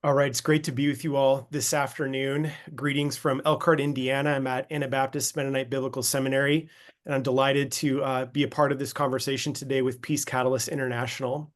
All right, it's great to be with you all this afternoon. Greetings from Elkhart, Indiana. I'm at Anabaptist Mennonite Biblical Seminary, and I'm delighted to be a part of this conversation today with Peace Catalyst International.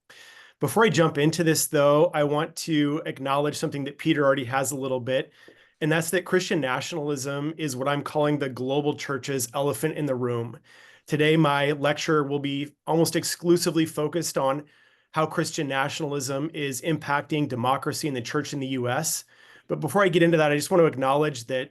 Before I jump into this, though, I want to acknowledge something that Peter already has a little bit, and that's that Christian nationalism is what I'm calling the global church's elephant in the room. Today, my lecture will be almost exclusively focused on how Christian nationalism is impacting democracy and the church in the US. But before I get into that, I just want to acknowledge that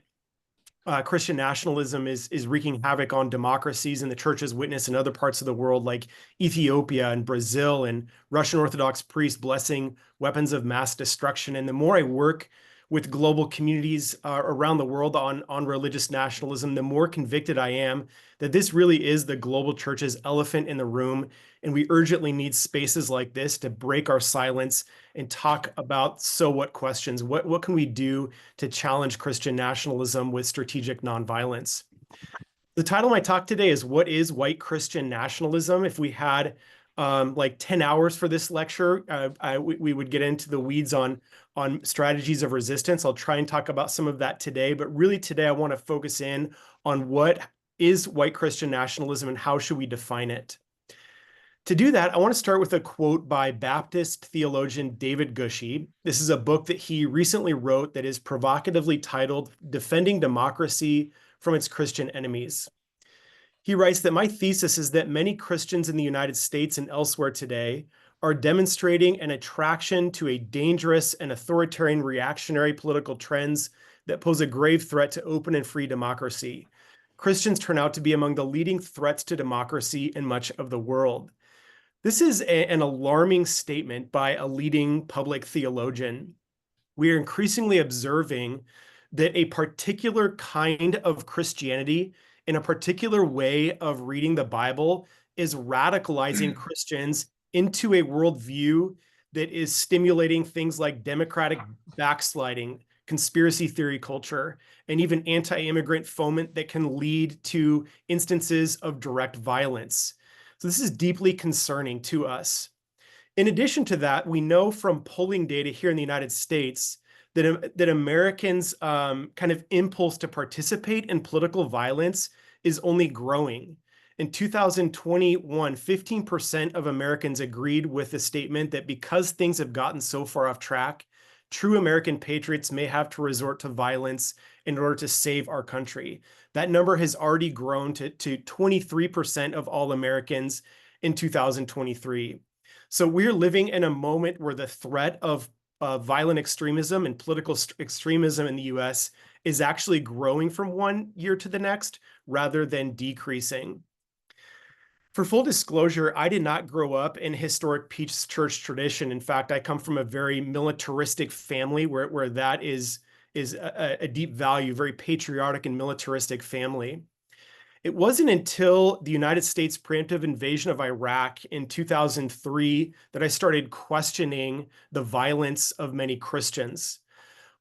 Christian nationalism is wreaking havoc on democracies and the church's witness in other parts of the world, like Ethiopia and Brazil, and Russian Orthodox priests blessing weapons of mass destruction. And the more I work with global communities around the world on religious nationalism, the more convicted I am that this really is the global church's elephant in the room. And we urgently need spaces like this to break our silence and talk about so what questions. What can we do to challenge Christian nationalism with strategic nonviolence? The title of my talk today is What is White Christian Nationalism? If we had like 10 hours for this lecture, we would get into the weeds on strategies of resistance. I'll try and talk about some of that today, but really today I want to focus in on what is white Christian nationalism and how should we define it. To do that, I want to start with a quote by Baptist theologian David Gushee. This is a book that he recently wrote that is provocatively titled Defending Democracy from Its Christian Enemies. He writes that my thesis is that many Christians in the United States and elsewhere today are demonstrating an attraction to a dangerous and authoritarian reactionary political trends that pose a grave threat to open and free democracy. Christians turn out to be among the leading threats to democracy in much of the world. This is an alarming statement by a leading public theologian. We are increasingly observing that a particular kind of Christianity and a particular way of reading the Bible is radicalizing Christians into a worldview that is stimulating things like democratic backsliding, conspiracy theory culture, and even anti-immigrant foment that can lead to instances of direct violence. So this is deeply concerning to us. In addition to that, we know from polling data here in the United States that Americans' kind of impulse to participate in political violence is only growing. In 2021, 15% of Americans agreed with the statement that because things have gotten so far off track, true American patriots may have to resort to violence in order to save our country. That number has already grown to 23% of all Americans in 2023. So we're living in a moment where the threat of violent extremism and political extremism in the US is actually growing from one year to the next rather than decreasing. For full disclosure, I did not grow up in historic Peace Church tradition. In fact, I come from a very militaristic family where that is a deep value, very patriotic and militaristic family. It wasn't until the United States preemptive invasion of Iraq in 2003 that I started questioning the violence of many Christians.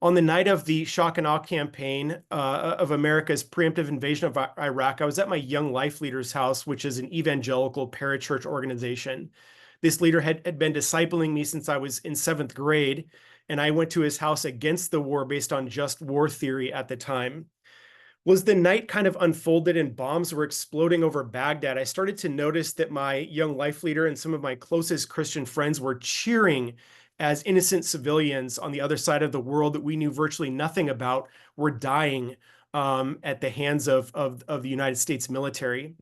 On the night of the shock and awe campaign of America's preemptive invasion of Iraq, I was at my Young Life Leaders House, which is an evangelical parachurch organization. This leader had been discipling me since I was in 7th grade, and I went to his house against the war based on just war theory at the time. Was the night kind of unfolded and bombs were exploding over Baghdad, I started to notice that my young life leader and some of my closest Christian friends were cheering as innocent civilians on the other side of the world that we knew virtually nothing about were dying at the hands of the United States military.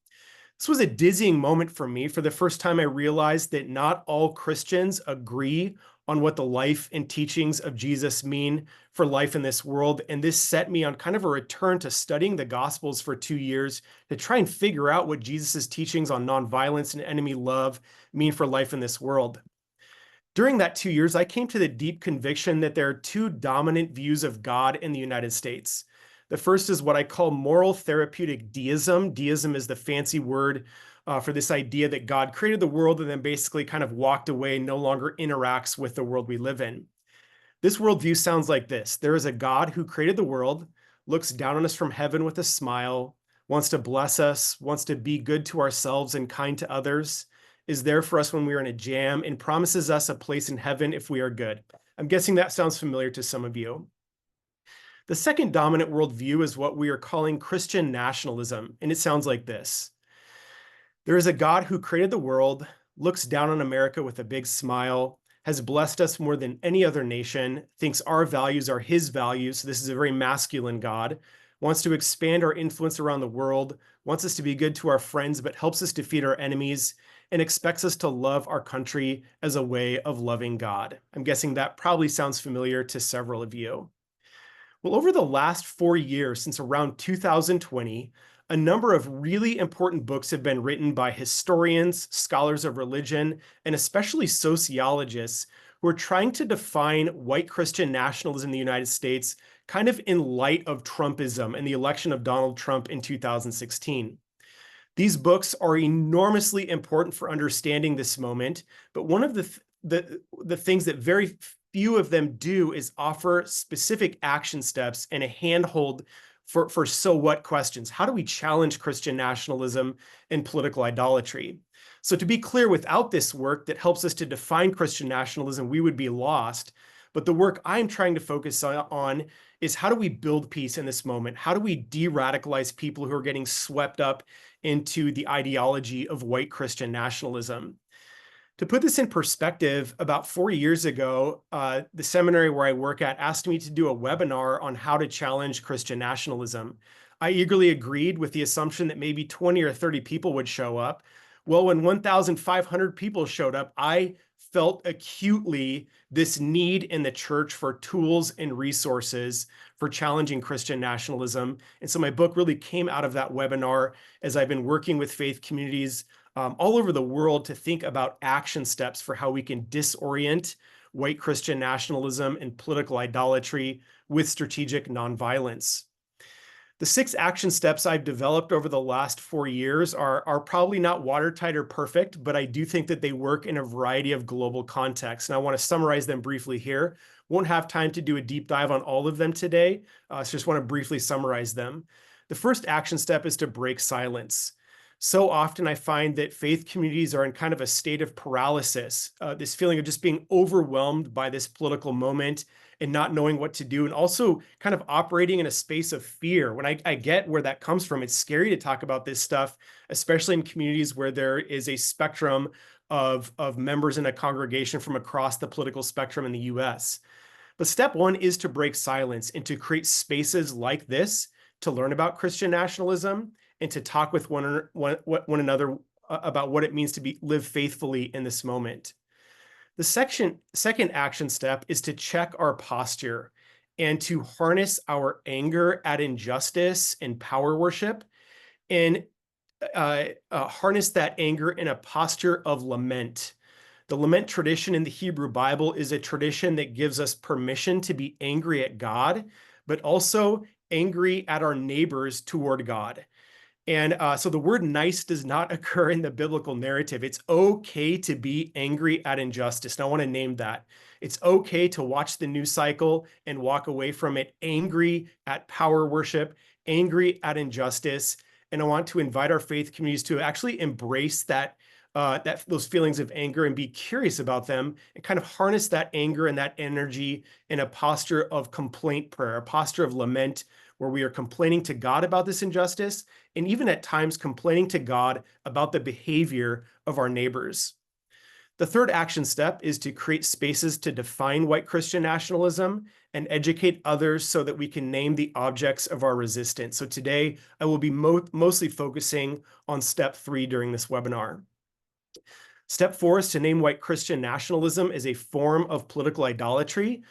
This was a dizzying moment for me. For the first time, I realized that not all Christians agree on what the life and teachings of Jesus mean for life in this world. And this set me on kind of a return to studying the Gospels for 2 years to try and figure out what Jesus's teachings on nonviolence and enemy love mean for life in this world. During that 2 years, I came to the deep conviction that there are two dominant views of God in the United States. The first is what I call moral therapeutic deism. Deism is the fancy word for this idea that God created the world and then basically kind of walked away and no longer interacts with the world we live in. This worldview sounds like this. There is a God who created the world, looks down on us from heaven with a smile, wants to bless us, wants to be good to ourselves and kind to others, is there for us when we are in a jam, and promises us a place in heaven if we are good. I'm guessing that sounds familiar to some of you. The second dominant worldview is what we are calling Christian nationalism, and it sounds like this. There is a God who created the world, looks down on America with a big smile, has blessed us more than any other nation, thinks our values are his values. So this is a very masculine God, wants to expand our influence around the world, wants us to be good to our friends, but helps us defeat our enemies, and expects us to love our country as a way of loving God. I'm guessing that probably sounds familiar to several of you. Well, over the last 4 years, since around 2020, a number of really important books have been written by historians, scholars of religion, and especially sociologists who are trying to define white Christian nationalism in the United States kind of in light of Trumpism and the election of Donald Trump in 2016. These books are enormously important for understanding this moment, but one of the things that very few of them do is offer specific action steps and a handhold for so what questions. How do we challenge Christian nationalism and political idolatry? So to be clear, without this work that helps us to define Christian nationalism, we would be lost. But the work I'm trying to focus on is how do we build peace in this moment? How do we de-radicalize people who are getting swept up into the ideology of white Christian nationalism? To put this in perspective, about 4 years ago, the seminary where I work at asked me to do a webinar on how to challenge Christian nationalism. I eagerly agreed with the assumption that maybe 20 or 30 people would show up. Well, when 1,500 people showed up, I felt acutely this need in the church for tools and resources for challenging Christian nationalism. And so my book really came out of that webinar as I've been working with faith communities all over the world to think about action steps for how we can disorient white Christian nationalism and political idolatry with strategic nonviolence. The 6 action steps I've developed over the last 4 years are probably not watertight or perfect, but I do think that they work in a variety of global contexts. And I want to summarize them briefly here. Won't have time to do a deep dive on all of them today, so just want to briefly summarize them. The first action step is to break silence. So often I find that faith communities are in kind of a state of paralysis, this feeling of just being overwhelmed by this political moment and not knowing what to do, and also kind of operating in a space of fear. When I get where that comes from, it's scary to talk about this stuff, especially in communities where there is a spectrum of members in a congregation from across the political spectrum in the US. But step one is to break silence and to create spaces like this to learn about Christian nationalism and to talk with one another about what it means to live faithfully in this moment. The second action step is to check our posture and to harness our anger at injustice and power worship, and harness that anger in a posture of lament. The lament tradition in the Hebrew Bible is a tradition that gives us permission to be angry at God, but also angry at our neighbors toward God. And so the word nice does not occur in the biblical narrative. It's okay to be angry at injustice. And I want to name that. It's okay to watch the news cycle and walk away from it angry at power worship, angry at injustice. And I want to invite our faith communities to actually embrace those feelings of anger and be curious about them and kind of harness that anger and that energy in a posture of complaint prayer, a posture of lament, where we are complaining to God about this injustice, and even at times complaining to God about the behavior of our neighbors. The third action step is to create spaces to define white Christian nationalism and educate others so that we can name the objects of our resistance. So today, I will be mostly focusing on step 3 during this webinar. Step 4 is to name white Christian nationalism as a form of political idolatry.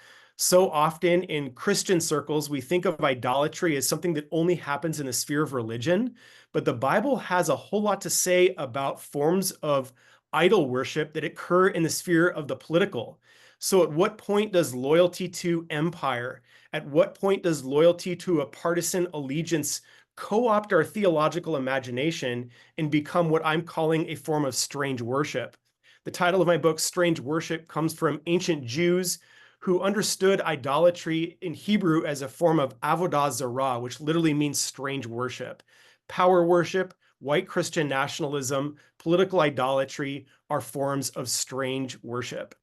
So often in Christian circles, we think of idolatry as something that only happens in the sphere of religion, but the Bible has a whole lot to say about forms of idol worship that occur in the sphere of the political. So at what point does loyalty to empire, at what point does loyalty to a partisan allegiance co-opt our theological imagination and become what I'm calling a form of strange worship? The title of my book, Strange Worship, comes from ancient Jews who understood idolatry in Hebrew as a form of avodah zarah, which literally means strange worship. Power worship, white Christian nationalism, political idolatry are forms of strange worship.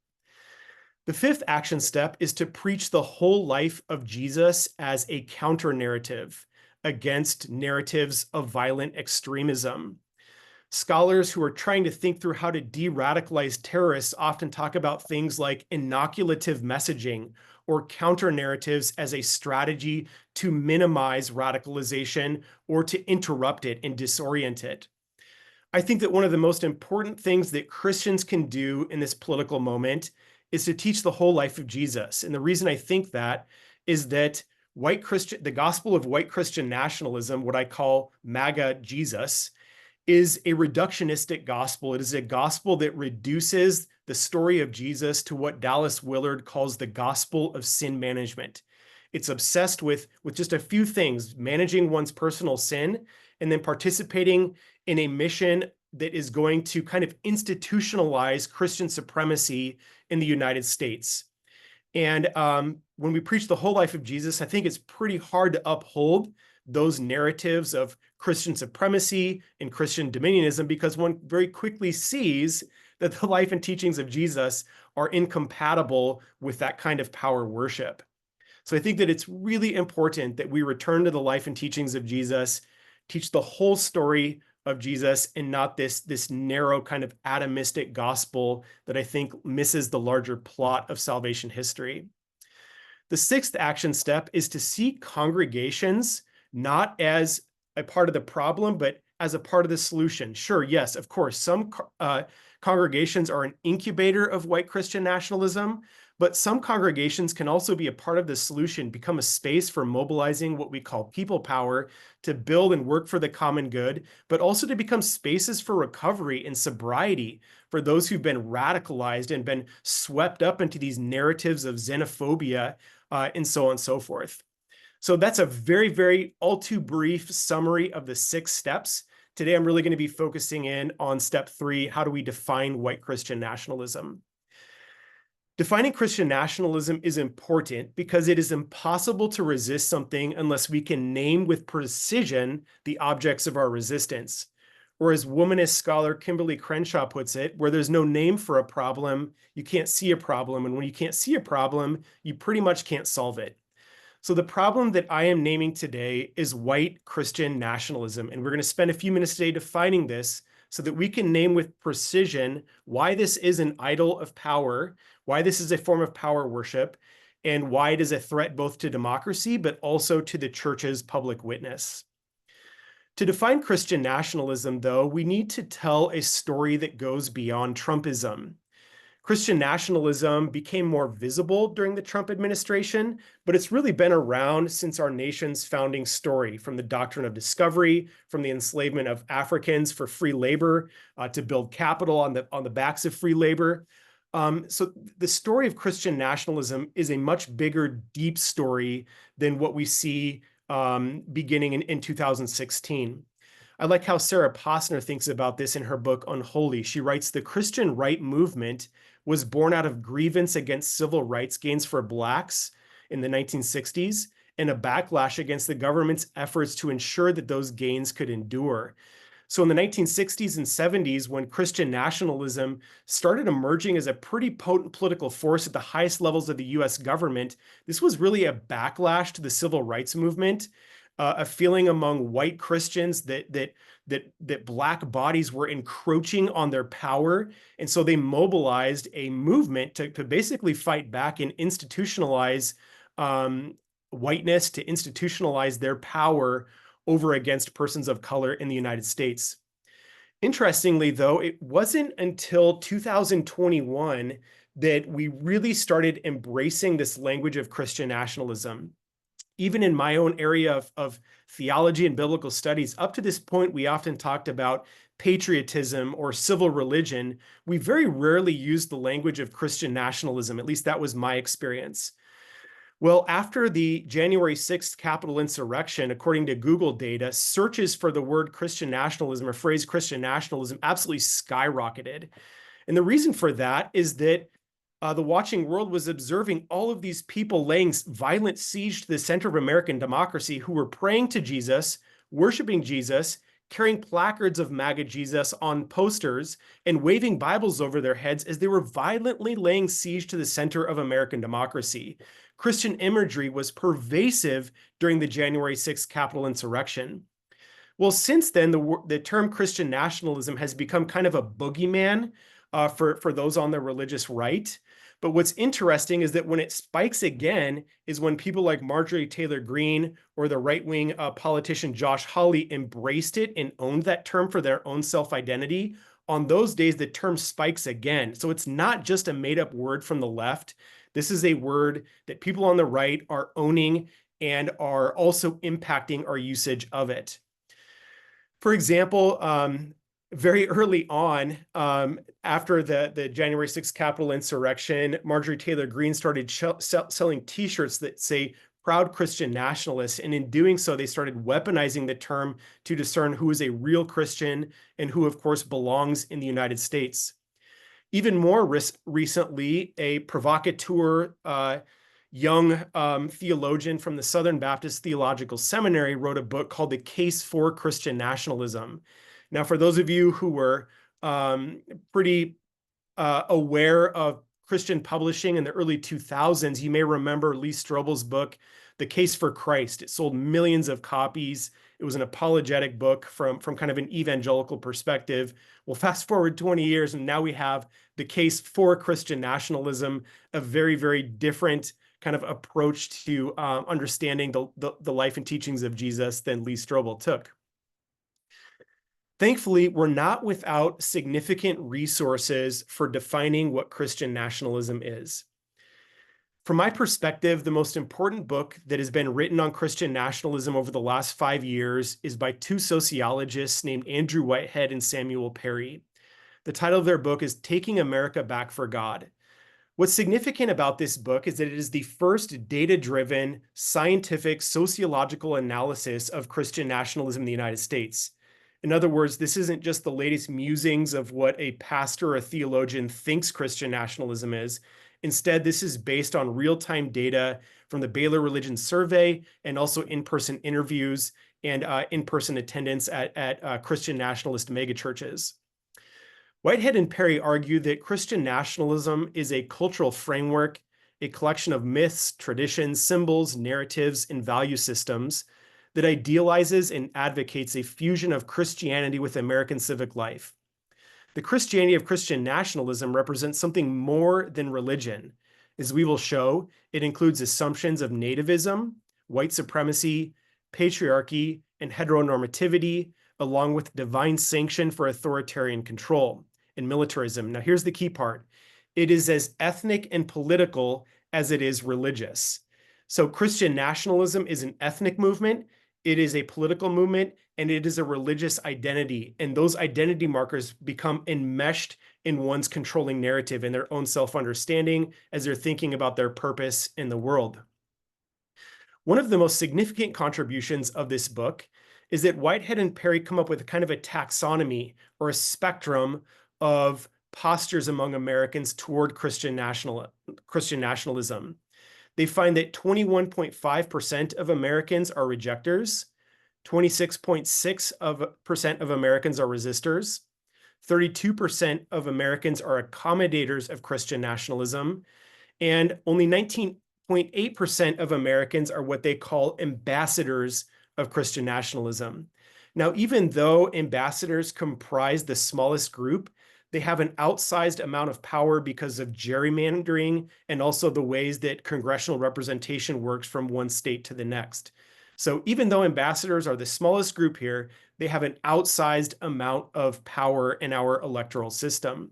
The fifth action step is to preach the whole life of Jesus as a counter narrative against narratives of violent extremism. Scholars who are trying to think through how to de-radicalize terrorists often talk about things like inoculative messaging or counter narratives as a strategy to minimize radicalization or to interrupt it and disorient it. I think that one of the most important things that Christians can do in this political moment is to teach the whole life of Jesus. And the reason I think that is that the gospel of white Christian nationalism, what I call MAGA Jesus, is a reductionistic gospel. It is a gospel that reduces the story of Jesus to what Dallas Willard calls the gospel of sin management. It's obsessed with just a few things: managing one's personal sin and then participating in a mission that is going to kind of institutionalize Christian supremacy in the United States. And when we preach the whole life of Jesus, I think it's pretty hard to uphold those narratives of Christian supremacy and Christian dominionism, because one very quickly sees that the life and teachings of Jesus are incompatible with that kind of power worship. So I think that it's really important that we return to the life and teachings of Jesus, teach the whole story of Jesus, and not this narrow kind of atomistic gospel that I think misses the larger plot of salvation history. The sixth action step is to see congregations not as a part of the problem, but as a part of the solution. Sure, yes, of course, some congregations are an incubator of white Christian nationalism, but some congregations can also be a part of the solution, become a space for mobilizing what we call people power to build and work for the common good, but also to become spaces for recovery and sobriety for those who've been radicalized and been swept up into these narratives of xenophobia and so on and so forth. So that's a very, very all too brief summary of the 6 steps. Today, I'm really going to be focusing in on step 3. How do we define white Christian nationalism? Defining Christian nationalism is important because it is impossible to resist something unless we can name with precision the objects of our resistance. Or as womanist scholar Kimberly Crenshaw puts it, where there's no name for a problem, you can't see a problem. And when you can't see a problem, you pretty much can't solve it. So the problem that I am naming today is white Christian nationalism. And we're going to spend a few minutes today defining this so that we can name with precision why this is an idol of power, why this is a form of power worship, and why it is a threat both to democracy, but also to the church's public witness. To define Christian nationalism, though, we need to tell a story that goes beyond Trumpism. Christian nationalism became more visible during the Trump administration, but it's really been around since our nation's founding story, from the doctrine of discovery, from the enslavement of Africans for free labor, to build capital on the backs of free labor. So the story of Christian nationalism is a much bigger, deep story than what we see beginning in 2016. I like how Sarah Posner thinks about this in her book Unholy. She writes, the Christian right movement was born out of grievance against civil rights gains for Blacks in the 1960s and a backlash against the government's efforts to ensure that those gains could endure. So in the 1960s and 70s, when Christian nationalism started emerging as a pretty potent political force at the highest levels of the US government, this was really a backlash to the civil rights movement, a feeling among white Christians that Black bodies were encroaching on their power. And so they mobilized a movement to basically fight back and institutionalize whiteness, to institutionalize their power over against persons of color in the United States. Interestingly, though, it wasn't until 2021 that we really started embracing this language of Christian nationalism. Even in my own area of theology and biblical studies, up to this point, we often talked about patriotism or civil religion. We very rarely used the language of Christian nationalism. At least that was my experience. Well, after the January 6th Capitol insurrection, according to Google data, searches for the word Christian nationalism or phrase Christian nationalism absolutely skyrocketed. And the reason for that is that the watching world was observing all of these people laying violent siege to the center of American democracy who were praying to Jesus, worshiping Jesus, carrying placards of MAGA Jesus on posters and waving Bibles over their heads as they were violently laying siege to the center of American democracy. Christian imagery was pervasive during the January 6th Capitol insurrection. Well, since then, the term Christian nationalism has become kind of a boogeyman for those on the religious right. But what's interesting is that when it spikes again is when people like Marjorie Taylor Greene or the right-wing politician Josh Hawley embraced it and owned that term for their own self-identity. On those days, the term spikes again. So it's not just a made-up word from the left. This is a word that people on the right are owning and are also impacting our usage of it. For example, very early on, after the January 6th Capitol insurrection, Marjorie Taylor Greene started selling T-shirts that say "Proud Christian Nationalist," and in doing so, they started weaponizing the term to discern who is a real Christian and who, of course, belongs in the United States. Even more recently, a provocateur young theologian from the Southern Baptist Theological Seminary wrote a book called The Case for Christian Nationalism. Now, for those of you who were pretty aware of Christian publishing in the early 2000s, you may remember Lee Strobel's book, The Case for Christ. It sold millions of copies. It was an apologetic book from kind of an evangelical perspective. Well, fast forward 20 years, and now we have The Case for Christian Nationalism, a very, very different kind of approach to understanding the life and teachings of Jesus than Lee Strobel took. Thankfully, we're not without significant resources for defining what Christian nationalism is. From my perspective, the most important book that has been written on Christian nationalism over the last 5 years is by two sociologists named Andrew Whitehead and Samuel Perry. The title of their book is Taking America Back for God. What's significant about this book is that it is the first data-driven, scientific, sociological analysis of Christian nationalism in the United States. In other words, this isn't just the latest musings of what a pastor or a theologian thinks Christian nationalism is. Instead, this is based on real-time data from the Baylor Religion Survey and also in-person interviews and in-person attendance at Christian nationalist megachurches. Whitehead and Perry argue that Christian nationalism is a cultural framework, a collection of myths, traditions, symbols, narratives, and value systems that idealizes and advocates a fusion of Christianity with American civic life. The Christianity of Christian nationalism represents something more than religion. As we will show, it includes assumptions of nativism, white supremacy, patriarchy, and heteronormativity, along with divine sanction for authoritarian control and militarism. Now, here's the key part. It is as ethnic and political as it is religious. So Christian nationalism is an ethnic movement, it is a political movement, and it is a religious identity. And those identity markers become enmeshed in one's controlling narrative and their own self-understanding as they're thinking about their purpose in the world. One of the most significant contributions of this book is that Whitehead and Perry come up with kind of a taxonomy or a spectrum of postures among Americans toward Christian nationalism. They find that 21.5% of Americans are rejectors, 26.6% of Americans are resistors, 32% of Americans are accommodators of Christian nationalism, and only 19.8% of Americans are what they call ambassadors of Christian nationalism. Now, even though ambassadors comprise the smallest group, they have an outsized amount of power because of gerrymandering and also the ways that congressional representation works from one state to the next. So even though ambassadors are the smallest group here, they have an outsized amount of power in our electoral system.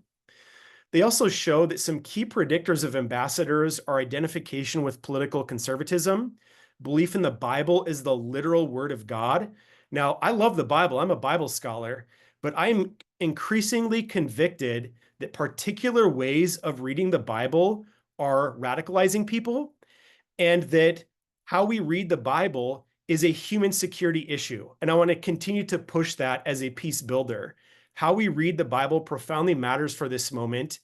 They also show that some key predictors of ambassadors are identification with political conservatism, belief in the Bible as the literal word of God. Now, I love the Bible. I'm a Bible scholar, but I'm increasingly convicted that particular ways of reading the Bible are radicalizing people, and that how we read the Bible is a human security issue. And I want to continue to push that as a peace builder. How we read the Bible profoundly matters for this moment,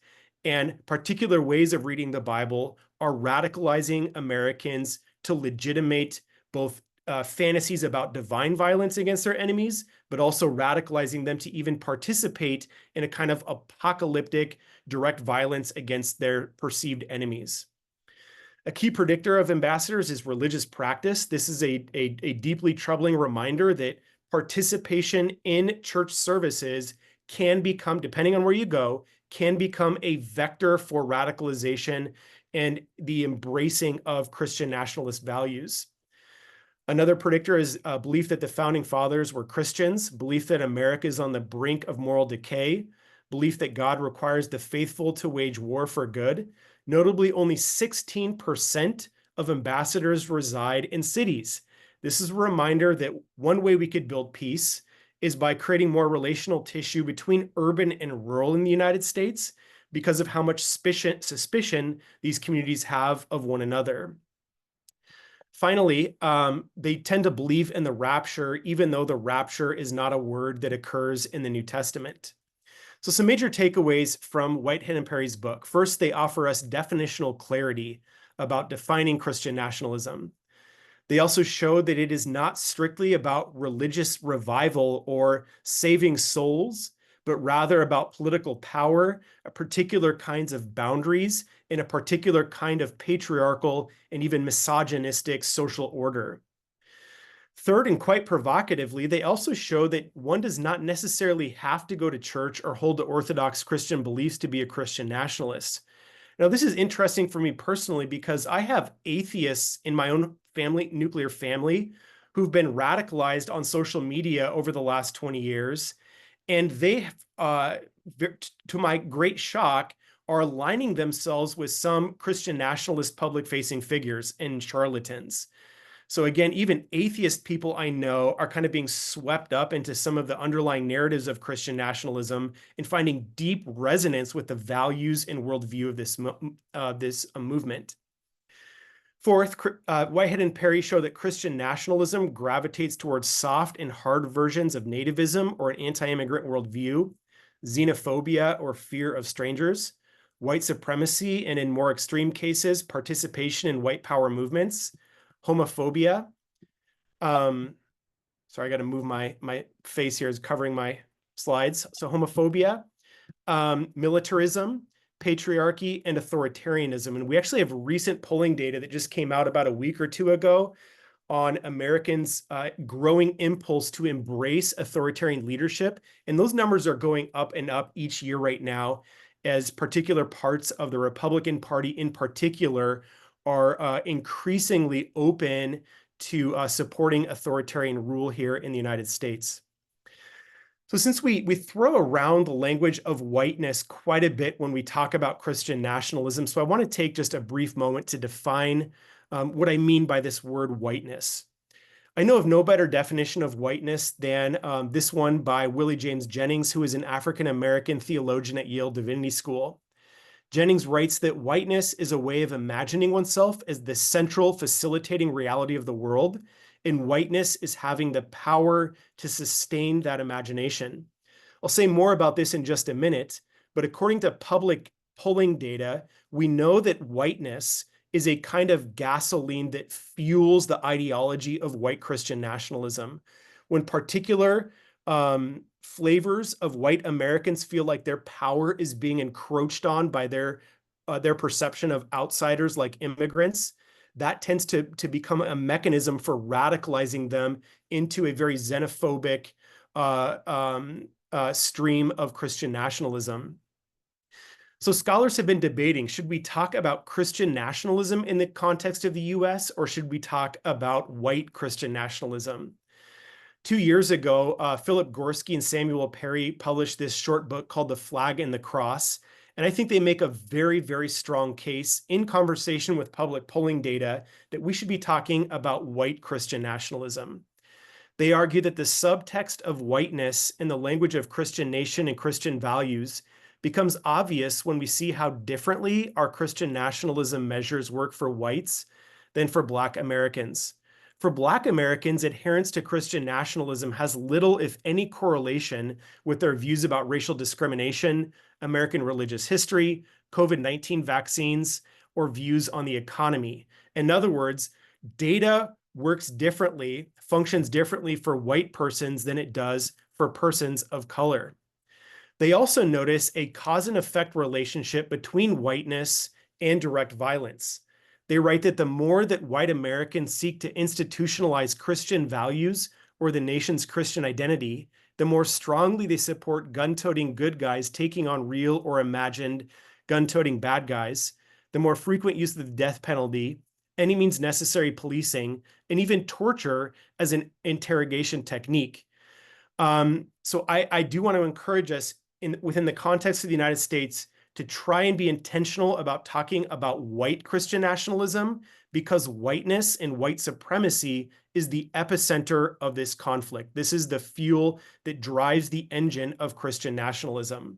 and particular ways of reading the Bible are radicalizing Americans to legitimate both fantasies about divine violence against their enemies, but also radicalizing them to even participate in a kind of apocalyptic direct violence against their perceived enemies. A key predictor of ambassadors is religious practice. This is a deeply troubling reminder that participation in church services can become, depending on where you go, can become a vector for radicalization and the embracing of Christian nationalist values. Another predictor is a belief that the founding fathers were Christians, belief that America is on the brink of moral decay, belief that God requires the faithful to wage war for good. Notably, only 16% of ambassadors reside in cities. This is a reminder that one way we could build peace is by creating more relational tissue between urban and rural in the United States because of how much suspicion these communities have of one another. Finally, they tend to believe in the rapture, even though the rapture is not a word that occurs in the New Testament. So some major takeaways from Whitehead and Perry's book. First, they offer us definitional clarity about defining Christian nationalism. They also show that it is not strictly about religious revival or saving souls, but rather about political power, particular kinds of boundaries, and a particular kind of patriarchal and even misogynistic social order. Third, and quite provocatively, they also show that one does not necessarily have to go to church or hold to Orthodox Christian beliefs to be a Christian nationalist. Now, this is interesting for me personally because I have atheists in my own family, nuclear family, who've been radicalized on social media over the last 20 years. And they, to my great shock, are aligning themselves with some Christian nationalist public-facing figures and charlatans. So again, even atheist people I know are kind of being swept up into some of the underlying narratives of Christian nationalism and finding deep resonance with the values and worldview of this movement. Fourth, Whitehead and Perry show that Christian nationalism gravitates towards soft and hard versions of nativism or an anti-immigrant worldview, xenophobia or fear of strangers, white supremacy, and in more extreme cases, participation in white power movements, homophobia. Sorry, I got to move my face here is covering my slides. So homophobia, militarism, patriarchy, and authoritarianism. And we actually have recent polling data that just came out about a week or two ago on Americans' growing impulse to embrace authoritarian leadership. And those numbers are going up and up each year right now as particular parts of the Republican Party in particular are increasingly open to supporting authoritarian rule here in the United States. So since we throw around the language of whiteness quite a bit when we talk about Christian nationalism, so I want to take just a brief moment to define what I mean by this word whiteness. I know of no better definition of whiteness than this one by Willie James Jennings, who is an African-American theologian at Yale Divinity School. Jennings writes that whiteness is a way of imagining oneself as the central facilitating reality of the world, and whiteness is having the power to sustain that imagination. I'll say more about this in just a minute, but according to public polling data, we know that whiteness is a kind of gasoline that fuels the ideology of white Christian nationalism. When particular flavors of white Americans feel like their power is being encroached on by their perception of outsiders like immigrants, that tends to become a mechanism for radicalizing them into a very xenophobic stream of Christian nationalism. So scholars have been debating, should we talk about Christian nationalism in the context of the US, or should we talk about white Christian nationalism? 2 years ago, Philip Gorski and Samuel Perry published this short book called The Flag and the Cross. And I think they make a very, very strong case in conversation with public polling data that we should be talking about white Christian nationalism. They argue that the subtext of whiteness in the language of Christian nation and Christian values becomes obvious when we see how differently our Christian nationalism measures work for whites than for Black Americans. For Black Americans, adherence to Christian nationalism has little, if any, correlation with their views about racial discrimination, American religious history, COVID-19 vaccines, or views on the economy. In other words, data functions differently for white persons than it does for persons of color. They also notice a cause and effect relationship between whiteness and direct violence. They write that the more that white Americans seek to institutionalize Christian values or the nation's Christian identity, the more strongly they support gun-toting good guys taking on real or imagined gun-toting bad guys, the more frequent use of the death penalty, any means necessary policing, and even torture as an interrogation technique. So I do want to encourage us within the context of the United States to try and be intentional about talking about white Christian nationalism, because whiteness and white supremacy is the epicenter of this conflict. This is the fuel that drives the engine of Christian nationalism.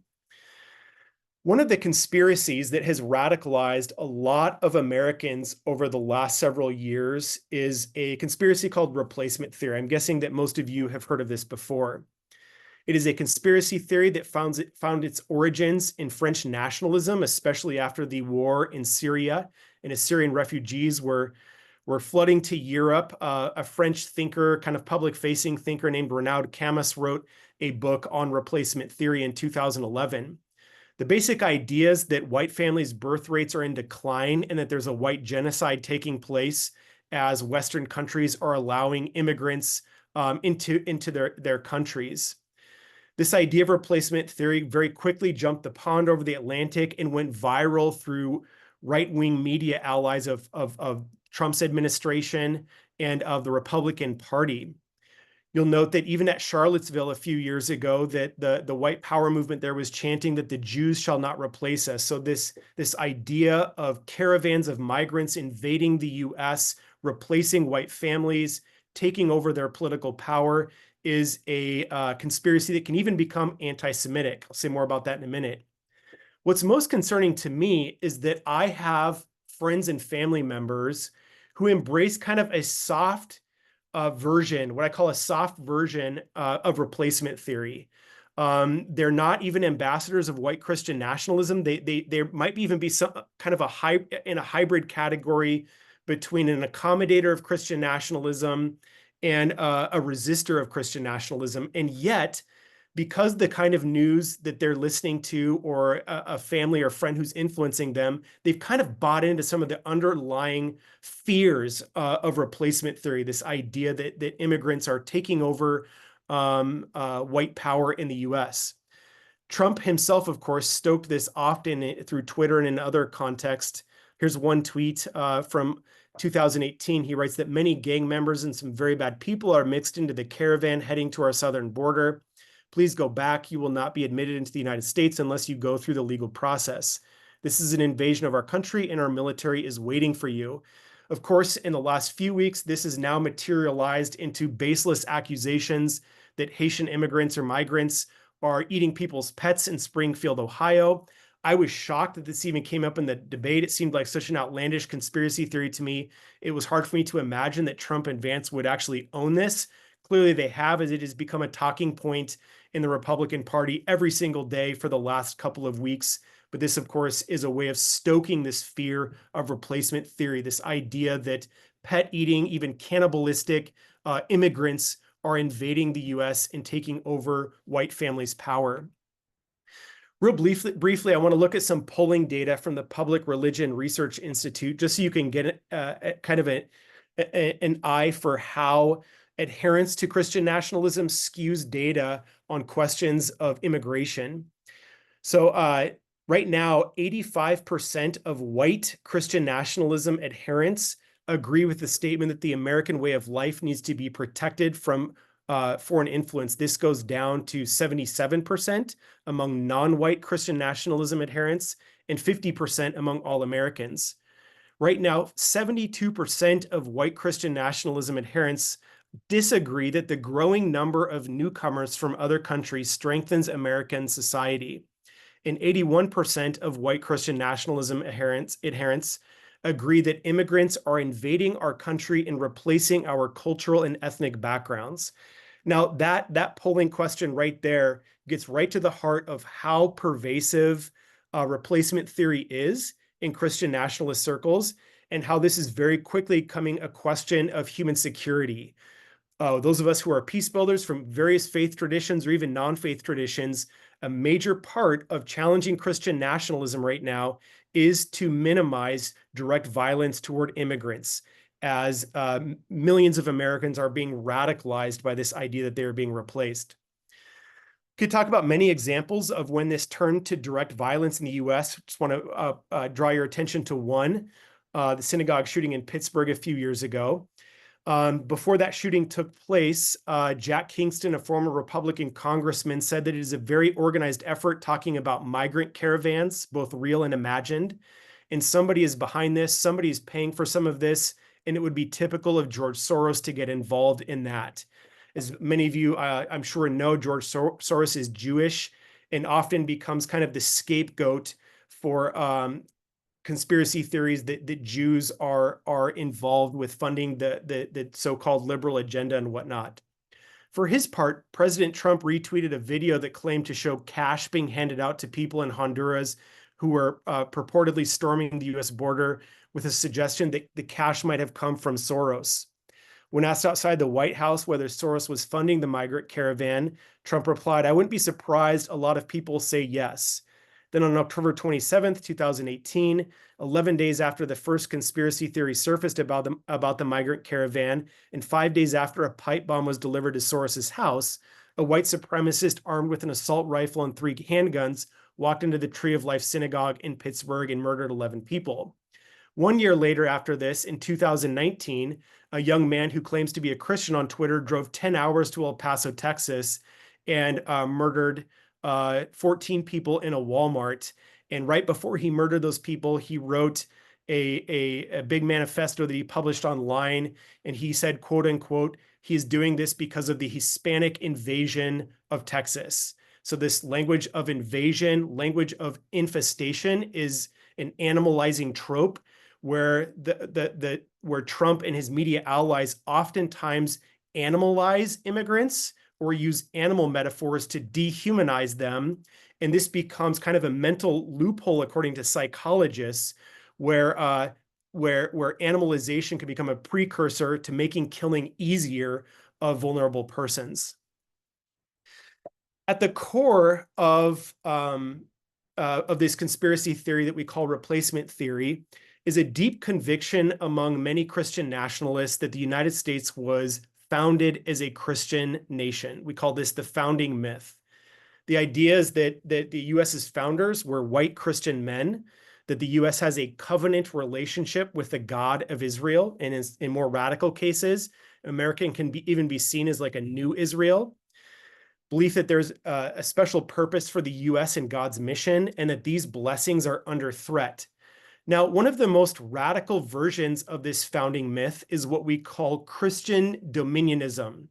One of the conspiracies that has radicalized a lot of Americans over the last several years is a conspiracy called replacement theory. I'm guessing that most of you have heard of this before. It is a conspiracy theory that found its origins in French nationalism, especially after the war in Syria, and Assyrian refugees were flooding to Europe. A French thinker, kind of public-facing thinker named Renaud Camus wrote a book on replacement theory in 2011. The basic idea is that white families' birth rates are in decline and that there's a white genocide taking place as Western countries are allowing immigrants into their countries. This idea of replacement theory very quickly jumped the pond over the Atlantic and went viral through right-wing media allies of Trump's administration and of the Republican Party. You'll note that even at Charlottesville a few years ago, that the white power movement there was chanting that the Jews shall not replace us. So this idea of caravans of migrants invading the US, replacing white families, taking over their political power is a conspiracy that can even become anti-Semitic. I'll say more about that in a minute. What's most concerning to me is that I have friends and family members who embrace kind of a soft version, what I call a soft version of replacement theory. They're not even ambassadors of white Christian nationalism. They might even be some kind of in a hybrid category between an accommodator of Christian nationalism and a resistor of Christian nationalism. And yet, because the kind of news that they're listening to or a family or friend who's influencing them, they've kind of bought into some of the underlying fears of replacement theory, this idea that immigrants are taking over white power in the US. Trump himself, of course, stoked this often through Twitter and in other contexts. Here's one tweet from 2018. He writes that many gang members and some very bad people are mixed into the caravan heading to our southern border. Please go back. You will not be admitted into the United States unless you go through the legal process. This is an invasion of our country, and our military is waiting for you. Of course, in the last few weeks, this has now materialized into baseless accusations that Haitian immigrants or migrants are eating people's pets in Springfield, Ohio. I was shocked that this even came up in the debate. It seemed like such an outlandish conspiracy theory to me. It was hard for me to imagine that Trump and Vance would actually own this. Clearly they have, as it has become a talking point in the Republican Party every single day for the last couple of weeks. But this, of course, is a way of stoking this fear of replacement theory, this idea that pet-eating, even cannibalistic immigrants are invading the US and taking over white families' power. Real briefly, I want to look at some polling data from the Public Religion Research Institute, just so you can get kind of an eye for how adherence to Christian nationalism skews data on questions of immigration. So right now, 85% of white Christian nationalism adherents agree with the statement that the American way of life needs to be protected from foreign influence. This goes down to 77% among non-white Christian nationalism adherents and 50% among all Americans. Right now, 72% of white Christian nationalism adherents disagree that the growing number of newcomers from other countries strengthens American society. And 81% of white Christian nationalism adherents agree that immigrants are invading our country and replacing our cultural and ethnic backgrounds. Now, that polling question right there gets right to the heart of how pervasive replacement theory is in Christian nationalist circles. and how this is very quickly becoming a question of human security. Those of us who are peace builders from various faith traditions or even non-faith traditions, a major part of challenging Christian nationalism right now is to minimize direct violence toward immigrants, as millions of Americans are being radicalized by this idea that they are being replaced. Could talk about many examples of when this turned to direct violence in the U.S. Just want to draw your attention to one, the synagogue shooting in Pittsburgh a few years ago. Before that shooting took place, Jack Kingston, a former Republican congressman, said that it is a very organized effort talking about migrant caravans, both real and imagined. And somebody is behind this, somebody is paying for some of this, and it would be typical of George Soros to get involved in that. As many of you, I'm sure, know, George Soros is Jewish and often becomes kind of the scapegoat for conspiracy theories that Jews are involved with funding the so-called liberal agenda and whatnot. For his part, President Trump retweeted a video that claimed to show cash being handed out to people in Honduras who were purportedly storming the U.S. border, with a suggestion that the cash might have come from Soros. When asked outside the White House whether Soros was funding the migrant caravan, Trump replied, "I wouldn't be surprised. A lot of people say yes." Then on October 27th, 2018, 11 days after the first conspiracy theory surfaced about the migrant caravan, and 5 days after a pipe bomb was delivered to Soros's house, a white supremacist armed with an assault rifle and 3 handguns walked into the Tree of Life synagogue in Pittsburgh and murdered 11 people. 1 year later after this, in 2019, a young man who claims to be a Christian on Twitter drove 10 hours to El Paso, Texas, and murdered 14 people in a Walmart. And right before he murdered those people, he wrote a big manifesto that he published online. And he said, quote unquote, he's doing this because of the Hispanic invasion of Texas. So this language of invasion, language of infestation, is an animalizing trope where where Trump and his media allies oftentimes animalize immigrants or use animal metaphors to dehumanize them. And this becomes kind of a mental loophole, according to psychologists, where animalization can become a precursor to making killing easier of vulnerable persons. At the core of this conspiracy theory that we call replacement theory is a deep conviction among many Christian nationalists that the United States was founded as a Christian nation. We call this the founding myth. The idea is that the U.S.'s founders were white Christian men, that the U.S. has a covenant relationship with the God of Israel, and in more radical cases, America can even be seen as like a new Israel. Belief that there's a special purpose for the U.S. and God's mission, and that these blessings are under threat. Now, one of the most radical versions of this founding myth is what we call Christian dominionism.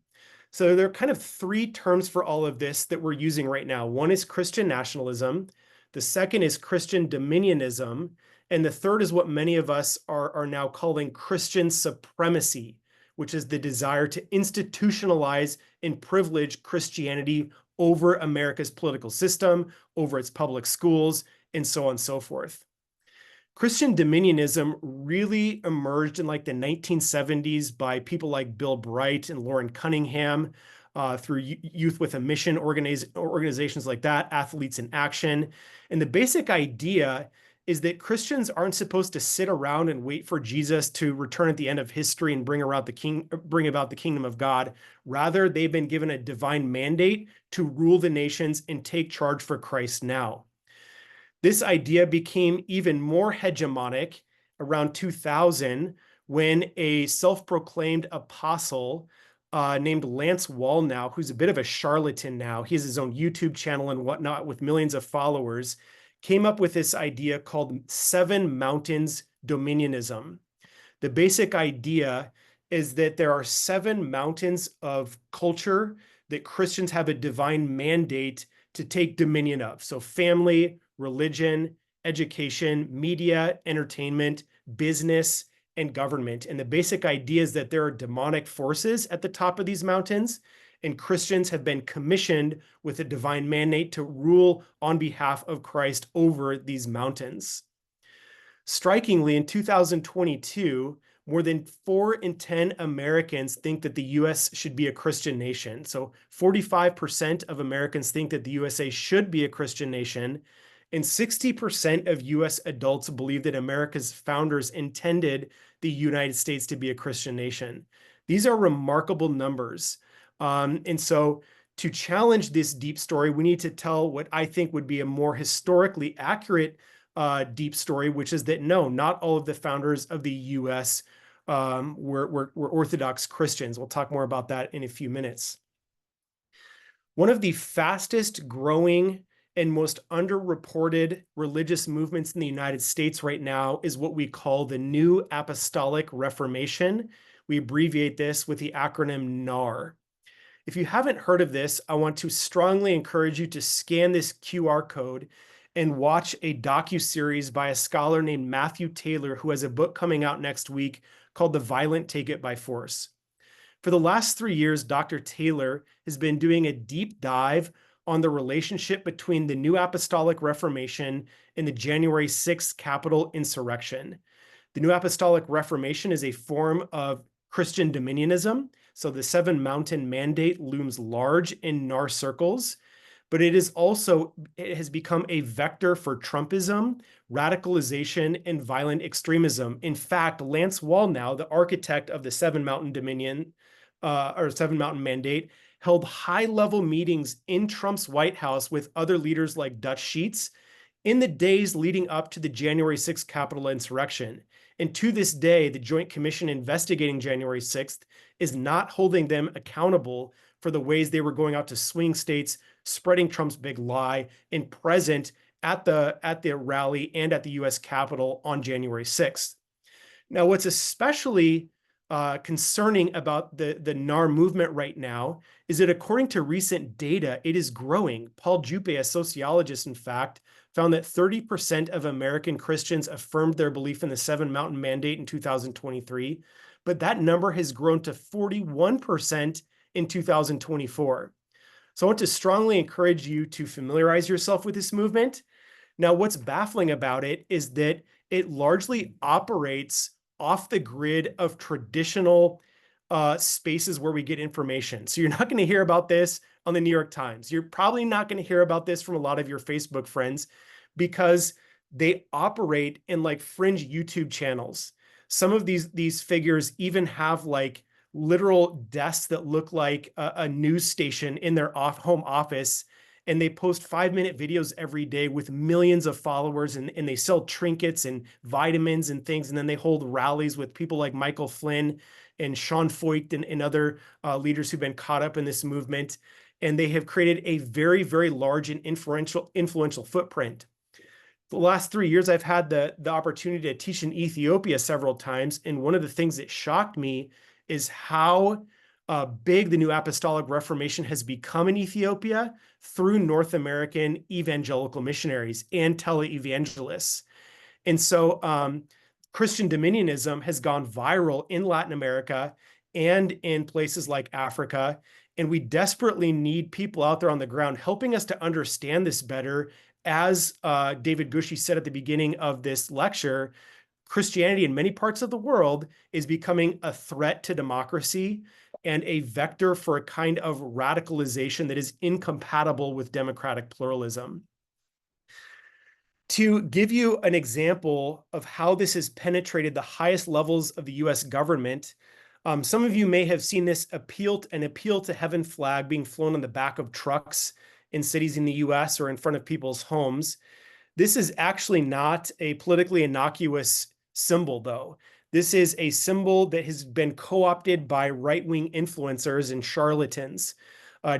So there are kind of 3 terms for all of this that we're using right now. One is Christian nationalism. The second is Christian dominionism. And the third is what many of us are now calling Christian supremacy, which is the desire to institutionalize and privilege Christianity over America's political system, over its public schools, and so on and so forth. Christian dominionism really emerged in like the 1970s by people like Bill Bright and Lauren Cunningham, through Youth with a Mission organizations like that, Athletes in Action. And the basic idea is that Christians aren't supposed to sit around and wait for Jesus to return at the end of history and bring about the kingdom of God. Rather, they've been given a divine mandate to rule the nations and take charge for Christ now. This idea became even more hegemonic around 2000 when a self-proclaimed apostle named Lance Wallnau, who's a bit of a charlatan now, he has his own YouTube channel and whatnot with millions of followers, came up with this idea called 7 Mountains Dominionism. The basic idea is that there are 7 mountains of culture that Christians have a divine mandate to take dominion of. So family, religion, education, media, entertainment, business, and government. And the basic idea is that there are demonic forces at the top of these mountains, and Christians have been commissioned with a divine mandate to rule on behalf of Christ over these mountains. Strikingly, in 2022, more than 4 in 10 Americans think that the US should be a Christian nation. So 45% of Americans think that the USA should be a Christian nation, and 60% of US adults believe that America's founders intended the United States to be a Christian nation. These are remarkable numbers. And so to challenge this deep story, we need to tell what I think would be a more historically accurate deep story, which is that no, not all of the founders of the U.S. Were Orthodox Christians. We'll talk more about that in a few minutes. One of the fastest growing and most underreported religious movements in the United States right now is what we call the New Apostolic Reformation. We abbreviate this with the acronym NAR. If you haven't heard of this, I want to strongly encourage you to scan this QR code and watch a docu-series by a scholar named Matthew Taylor, who has a book coming out next week called The Violent Take It by Force. For the last 3 years, Dr. Taylor has been doing a deep dive on the relationship between the New Apostolic Reformation and the January 6th Capitol insurrection. The New Apostolic Reformation is a form of Christian dominionism. So the Seven Mountain Mandate looms large in NAR circles, but it has become a vector for Trumpism, radicalization, and violent extremism. In fact, Lance Wallnau, the architect of the Seven Mountain Seven Mountain Mandate, held high-level meetings in Trump's White House with other leaders like Dutch Sheets in the days leading up to the January 6th Capitol insurrection. And to this day, the Joint Commission investigating January 6th is not holding them accountable for the ways they were going out to swing states, spreading Trump's big lie, and present at the rally and at the US Capitol on January 6th. Now, what's especially concerning about the NAR movement right now is that according to recent data, it is growing. Paul Juppe, a sociologist, in fact, found that 30% of American Christians affirmed their belief in the Seven Mountain Mandate in 2023, but that number has grown to 41% in 2024. So I want to strongly encourage you to familiarize yourself with this movement. Now, what's baffling about it is that it largely operates off the grid of traditional spaces where we get information. So you're not going to hear about this on the New York Times. You're probably not going to hear about this from a lot of your Facebook friends because they operate in like fringe YouTube channels. Some of these figures even have like literal desks that look like a news station in their home office, and they post 5-minute videos every day with millions of followers, and they sell trinkets and vitamins and things, and then they hold rallies with people like Michael Flynn and Sean Feucht and other leaders who've been caught up in this movement, and they have created a very, very large and influential footprint. The last 3 years, I've had the opportunity to teach in Ethiopia several times, and one of the things that shocked me is how big the New Apostolic Reformation has become in Ethiopia through North American evangelical missionaries and televangelists. And so Christian dominionism has gone viral in Latin America and in places like Africa. And we desperately need people out there on the ground helping us to understand this better. As David Gushee said at the beginning of this lecture, Christianity in many parts of the world is becoming a threat to democracy and a vector for a kind of radicalization that is incompatible with democratic pluralism. To give you an example of how this has penetrated the highest levels of the US government, some of you may have seen this appeal to heaven flag being flown on the back of trucks in cities in the US or in front of people's homes. This is actually not a politically innocuous symbol, though. This is a symbol that has been co-opted by right-wing influencers and charlatans.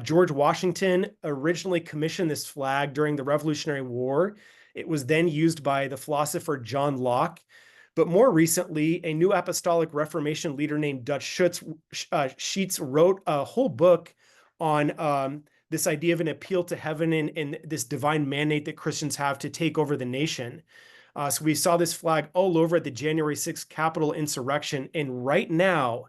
George Washington originally commissioned this flag during the Revolutionary War. It was then used by the philosopher John Locke. But more recently, a New Apostolic Reformation leader named Dutch Sheets wrote a whole book on this idea of an appeal to heaven and this divine mandate that Christians have to take over the nation. So we saw this flag all over at the January 6th Capitol insurrection. And right now,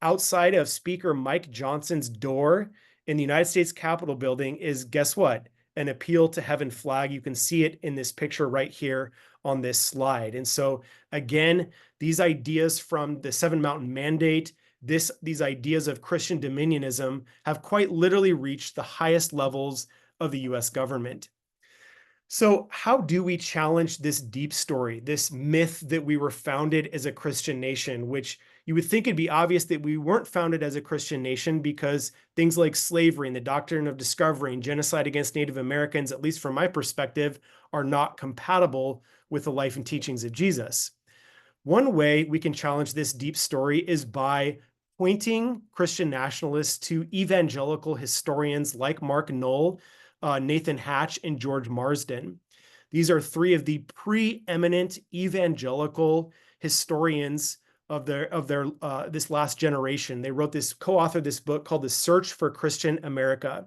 outside of Speaker Mike Johnson's door in the United States Capitol building is, guess what? An appeal to heaven flag. You can see it in this picture right here on this slide. And so again, these ideas from the Seven Mountain Mandate, these ideas of Christian dominionism have quite literally reached the highest levels of the US government. So how do we challenge this deep story, this myth that we were founded as a Christian nation, which you would think it'd be obvious that we weren't founded as a Christian nation because things like slavery and the doctrine of discovery and genocide against Native Americans, at least from my perspective, are not compatible with the life and teachings of Jesus. One way we can challenge this deep story is by pointing Christian nationalists to evangelical historians like Mark Knoll, Nathan Hatch, and George Marsden. These are three of the preeminent evangelical historians of this last generation. They co-authored this book called The Search for Christian America.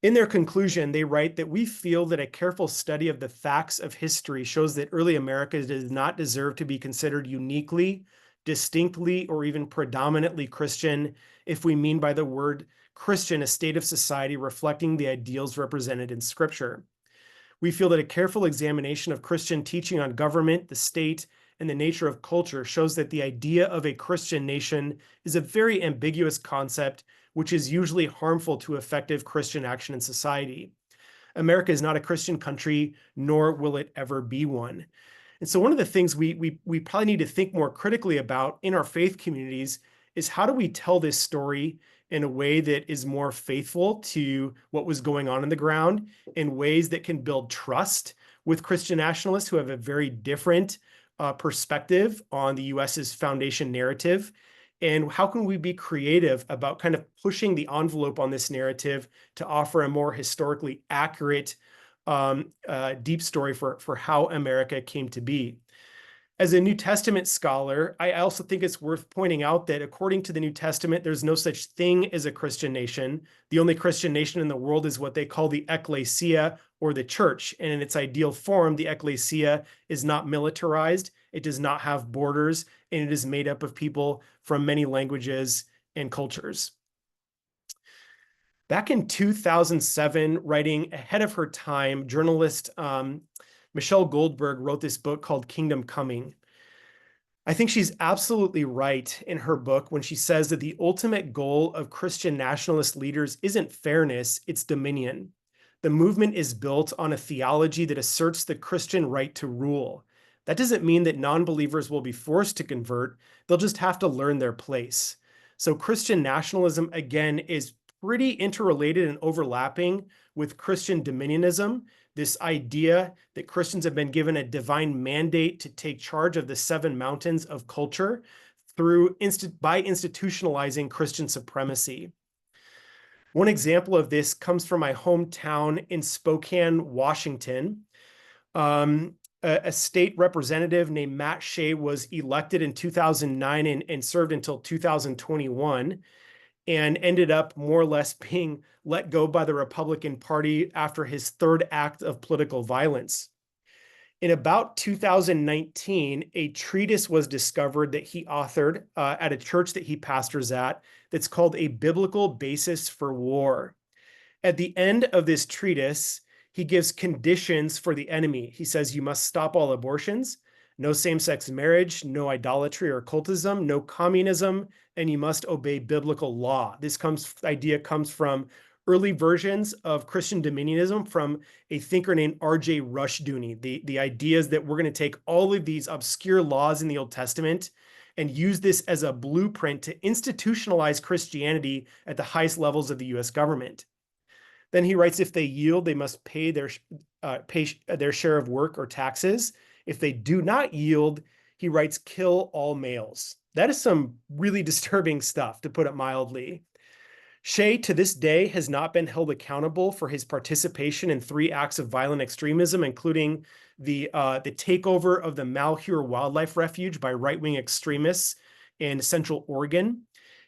In their conclusion, they write that we feel that a careful study of the facts of history shows that early America does not deserve to be considered uniquely, distinctly, or even predominantly Christian, if we mean by the word Christian a state of society reflecting the ideals represented in Scripture. We feel that a careful examination of Christian teaching on government, the state, and the nature of culture shows that the idea of a Christian nation is a very ambiguous concept, which is usually harmful to effective Christian action in society. America is not a Christian country, nor will it ever be one. And so one of the things we probably need to think more critically about in our faith communities is how do we tell this story in a way that is more faithful to what was going on in the ground, in ways that can build trust with Christian nationalists who have a very different perspective on the US's foundation narrative. And how can we be creative about kind of pushing the envelope on this narrative to offer a more historically accurate deep story for how America came to be? As a New Testament scholar, I also think it's worth pointing out that according to the New Testament, there's no such thing as a Christian nation. The only Christian nation in the world is what they call the ecclesia, or the church. And in its ideal form, the ecclesia is not militarized, it does not have borders, and it is made up of people from many languages and cultures. Back in 2007, writing ahead of her time, journalist Michelle Goldberg wrote this book called Kingdom Coming. I think she's absolutely right in her book when she says that the ultimate goal of Christian nationalist leaders isn't fairness, it's dominion. The movement is built on a theology that asserts the Christian right to rule. That doesn't mean that non-believers will be forced to convert, they'll just have to learn their place. So Christian nationalism, again, is pretty interrelated and overlapping with Christian dominionism, this idea that Christians have been given a divine mandate to take charge of the seven mountains of culture by institutionalizing Christian supremacy. One example of this comes from my hometown in Spokane, Washington. A state representative named Matt Shea was elected in 2009 and served until 2021. And ended up more or less being let go by the Republican Party after his third act of political violence. In about 2019, a treatise was discovered that he authored at a church that he pastors at that's called A Biblical Basis for War. At the end of this treatise, he gives conditions for the enemy. He says you must stop all abortions, no same-sex marriage, no idolatry or cultism, no communism, and you must obey biblical law. This idea comes from early versions of Christian dominionism from a thinker named R.J. Rushdoony. The idea is that we're going to take all of these obscure laws in the Old Testament and use this as a blueprint to institutionalize Christianity at the highest levels of the U.S. government. Then he writes, if they yield, they must pay their share of work or taxes. If they do not yield, he writes, kill all males. That is some really disturbing stuff, to put it mildly. Shea, to this day, has not been held accountable for his participation in 3 acts of violent extremism, including the takeover of the Malheur Wildlife Refuge by right-wing extremists in Central Oregon.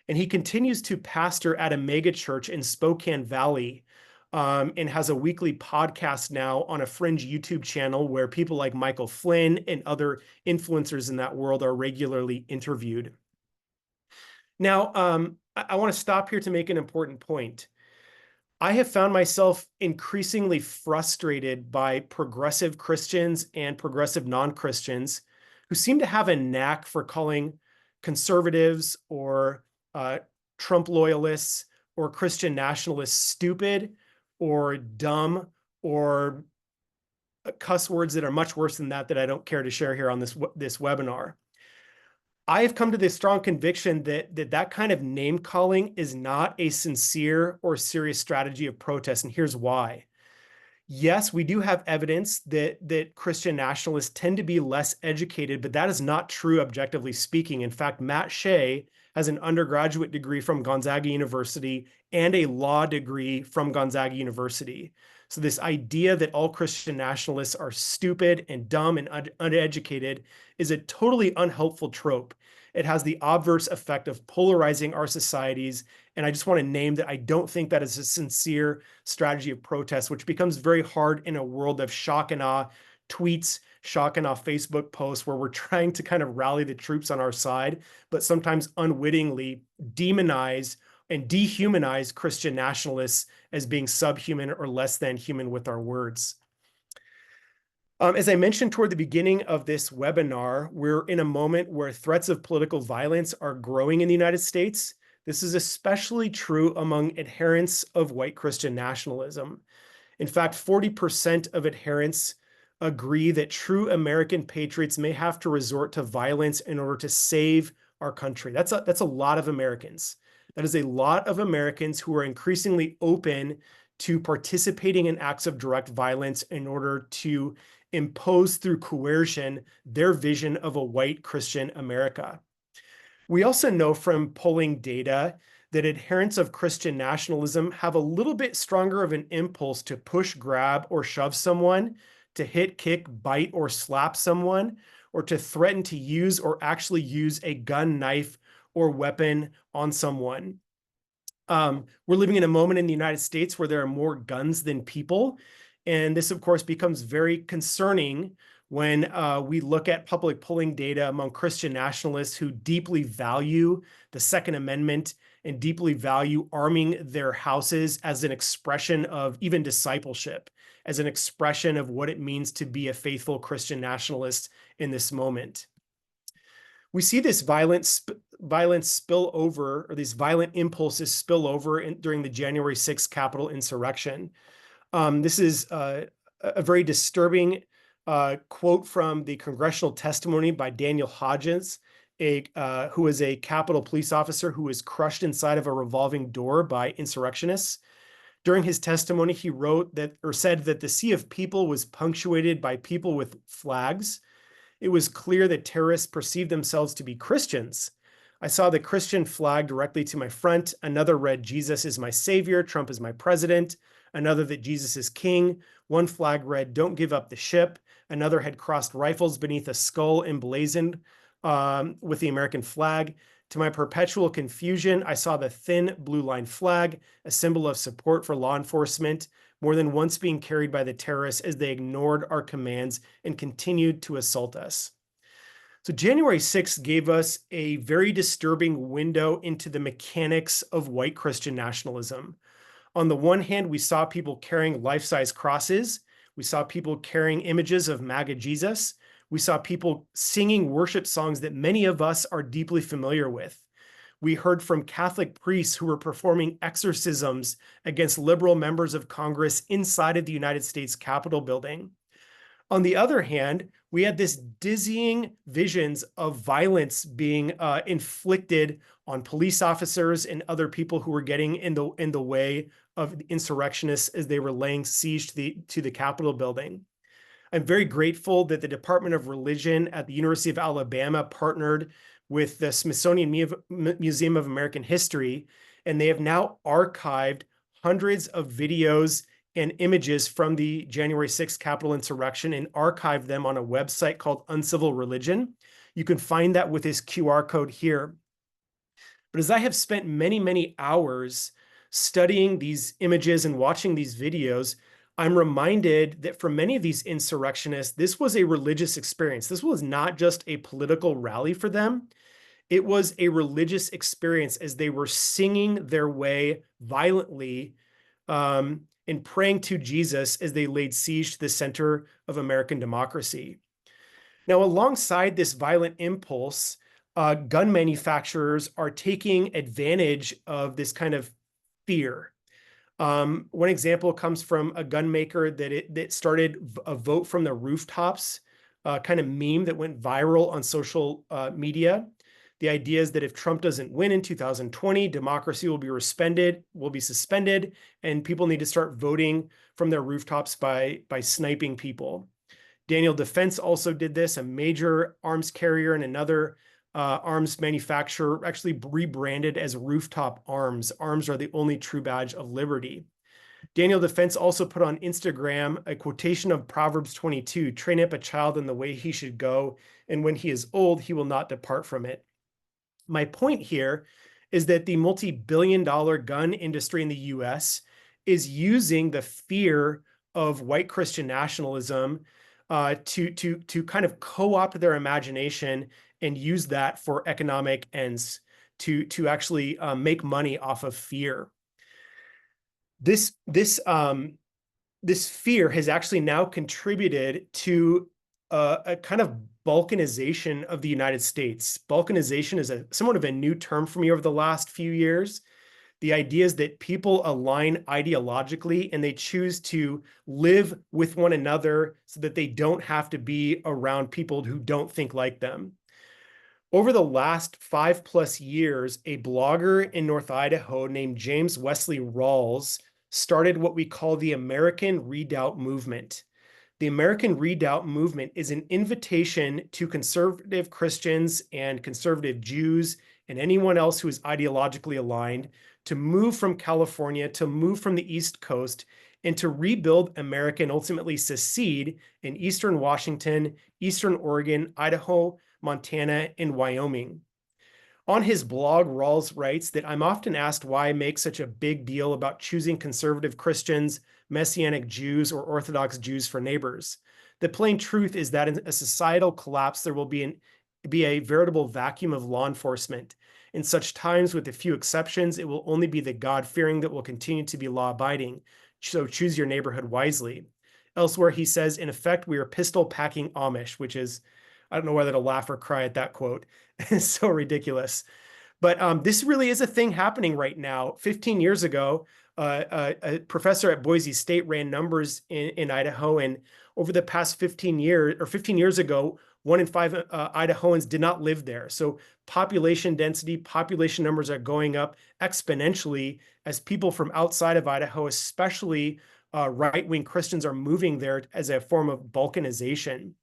And he continues to pastor at a mega church in Spokane Valley, and has a weekly podcast now on a fringe YouTube channel where people like Michael Flynn and other influencers in that world are regularly interviewed. Now, I want to stop here to make an important point. I have found myself increasingly frustrated by progressive Christians and progressive non-Christians who seem to have a knack for calling conservatives or Trump loyalists or Christian nationalists stupid or dumb or cuss words that are much worse than that I don't care to share here on this webinar. I have come to this strong conviction that kind of name calling is not a sincere or serious strategy of protest, and here's why. Yes, we do have evidence that Christian nationalists tend to be less educated, but that is not true objectively speaking. In fact, Matt Shea has an undergraduate degree from Gonzaga University and a law degree from Gonzaga University. So this idea that all Christian nationalists are stupid and dumb and uneducated is a totally unhelpful trope. It has the obverse effect of polarizing our societies. And I just want to name that I don't think that is a sincere strategy of protest, which becomes very hard in a world of shock and awe tweets, shock and awe Facebook posts, where we're trying to kind of rally the troops on our side, but sometimes unwittingly demonize and dehumanize Christian nationalists as being subhuman or less than human with our words. As I mentioned toward the beginning of this webinar, we're in a moment where threats of political violence are growing in the United States. This is especially true among adherents of white Christian nationalism. In fact, 40% of adherents agree that true American patriots may have to resort to violence in order to save our country. That's a lot of Americans. That is a lot of Americans who are increasingly open to participating in acts of direct violence in order to impose through coercion their vision of a white Christian America. We also know from polling data that adherents of Christian nationalism have a little bit stronger of an impulse to push, grab, or shove someone, to hit, kick, bite, or slap someone, or to threaten to use or actually use a gun, knife, or weapon on someone. We're living in a moment in the United States where there are more guns than people. And this, of course, becomes very concerning when we look at public polling data among Christian nationalists who deeply value the Second Amendment and deeply value arming their houses as an expression of even discipleship, as an expression of what it means to be a faithful Christian nationalist in this moment. We see this violence spill over, or these violent impulses spill over during the January 6th Capitol insurrection. This is a very disturbing quote from the congressional testimony by Daniel Hodges, who was a Capitol police officer who was crushed inside of a revolving door by insurrectionists. During his testimony, he said that the sea of people was punctuated by people with flags. It was clear that terrorists perceived themselves to be Christians. I saw the Christian flag directly to my front. Another read, "Jesus is my savior, Trump is my president." Another that Jesus is king. One flag read, "Don't give up the ship." Another had crossed rifles beneath a skull emblazoned with the American flag. To my perpetual confusion, I saw the thin blue line flag, a symbol of support for law enforcement, more than once being carried by the terrorists as they ignored our commands and continued to assault us. So January 6th gave us a very disturbing window into the mechanics of white Christian nationalism. On the one hand, we saw people carrying life-size crosses. We saw people carrying images of MAGA Jesus. We saw people singing worship songs that many of us are deeply familiar with. We heard from Catholic priests who were performing exorcisms against liberal members of Congress inside of the United States Capitol building. On the other hand, we had this dizzying visions of violence being inflicted on police officers and other people who were getting in the way of the insurrectionists as they were laying siege to the Capitol building. I'm very grateful that the Department of Religion at the University of Alabama partnered with the Smithsonian Museum of American History, and they have now archived hundreds of videos and images from the January 6th Capitol insurrection and archived them on a website called Uncivil Religion. You can find that with this QR code here. But as I have spent many, many hours studying these images and watching these videos, I'm reminded that for many of these insurrectionists, this was a religious experience. This was not just a political rally for them. It was a religious experience as they were singing their way violently and praying to Jesus as they laid siege to the center of American democracy. Now, alongside this violent impulse, gun manufacturers are taking advantage of this kind of fear. One example comes from a gun maker that started a vote from the rooftops kind of meme that went viral on social media. The idea is that if Trump doesn't win in 2020, democracy will be suspended, and people need to start voting from their rooftops by sniping people. Daniel Defense also did this. A major arms carrier and another arms manufacturer actually rebranded as Rooftop Arms. Arms are the only true badge of liberty. Daniel Defense also put on Instagram a quotation of Proverbs 22, train up a child in the way he should go, and when he is old, he will not depart from it. My point here is that the multi-billion-dollar gun industry in the US is using the fear of white Christian nationalism to kind of co-opt their imagination and use that for economic ends to actually make money off of fear. This fear has actually now contributed to a kind of balkanization of the United States. Balkanization is somewhat of a new term for me over the last few years. The idea is that people align ideologically and they choose to live with one another so that they don't have to be around people who don't think like them. Over the last 5+ years, a blogger in North Idaho named James Wesley Rawls started what we call the American Redoubt movement. The American Redoubt movement is an invitation to conservative Christians and conservative Jews and anyone else who is ideologically aligned to move from California, to move from the East Coast, and to rebuild America and ultimately secede in Eastern Washington, Eastern Oregon, Idaho, Montana, and Wyoming. On his blog, Rawls writes that I'm often asked why I make such a big deal about choosing conservative Christians, Messianic Jews, or Orthodox Jews for neighbors. The plain truth is that in a societal collapse, there will be a veritable vacuum of law enforcement. In such times, with a few exceptions, it will only be the God-fearing that will continue to be law-abiding. So choose your neighborhood wisely. Elsewhere, he says, in effect, we are pistol-packing Amish, which is, I don't know whether to laugh or cry at that quote. It's so ridiculous. But this really is a thing happening right now. 15 years ago, a professor at Boise State ran numbers in Idaho, and over the past 15 years ago, 1 in 5 Idahoans did not live there. So population density, population numbers are going up exponentially as people from outside of Idaho, especially right-wing Christians, are moving there as a form of balkanization.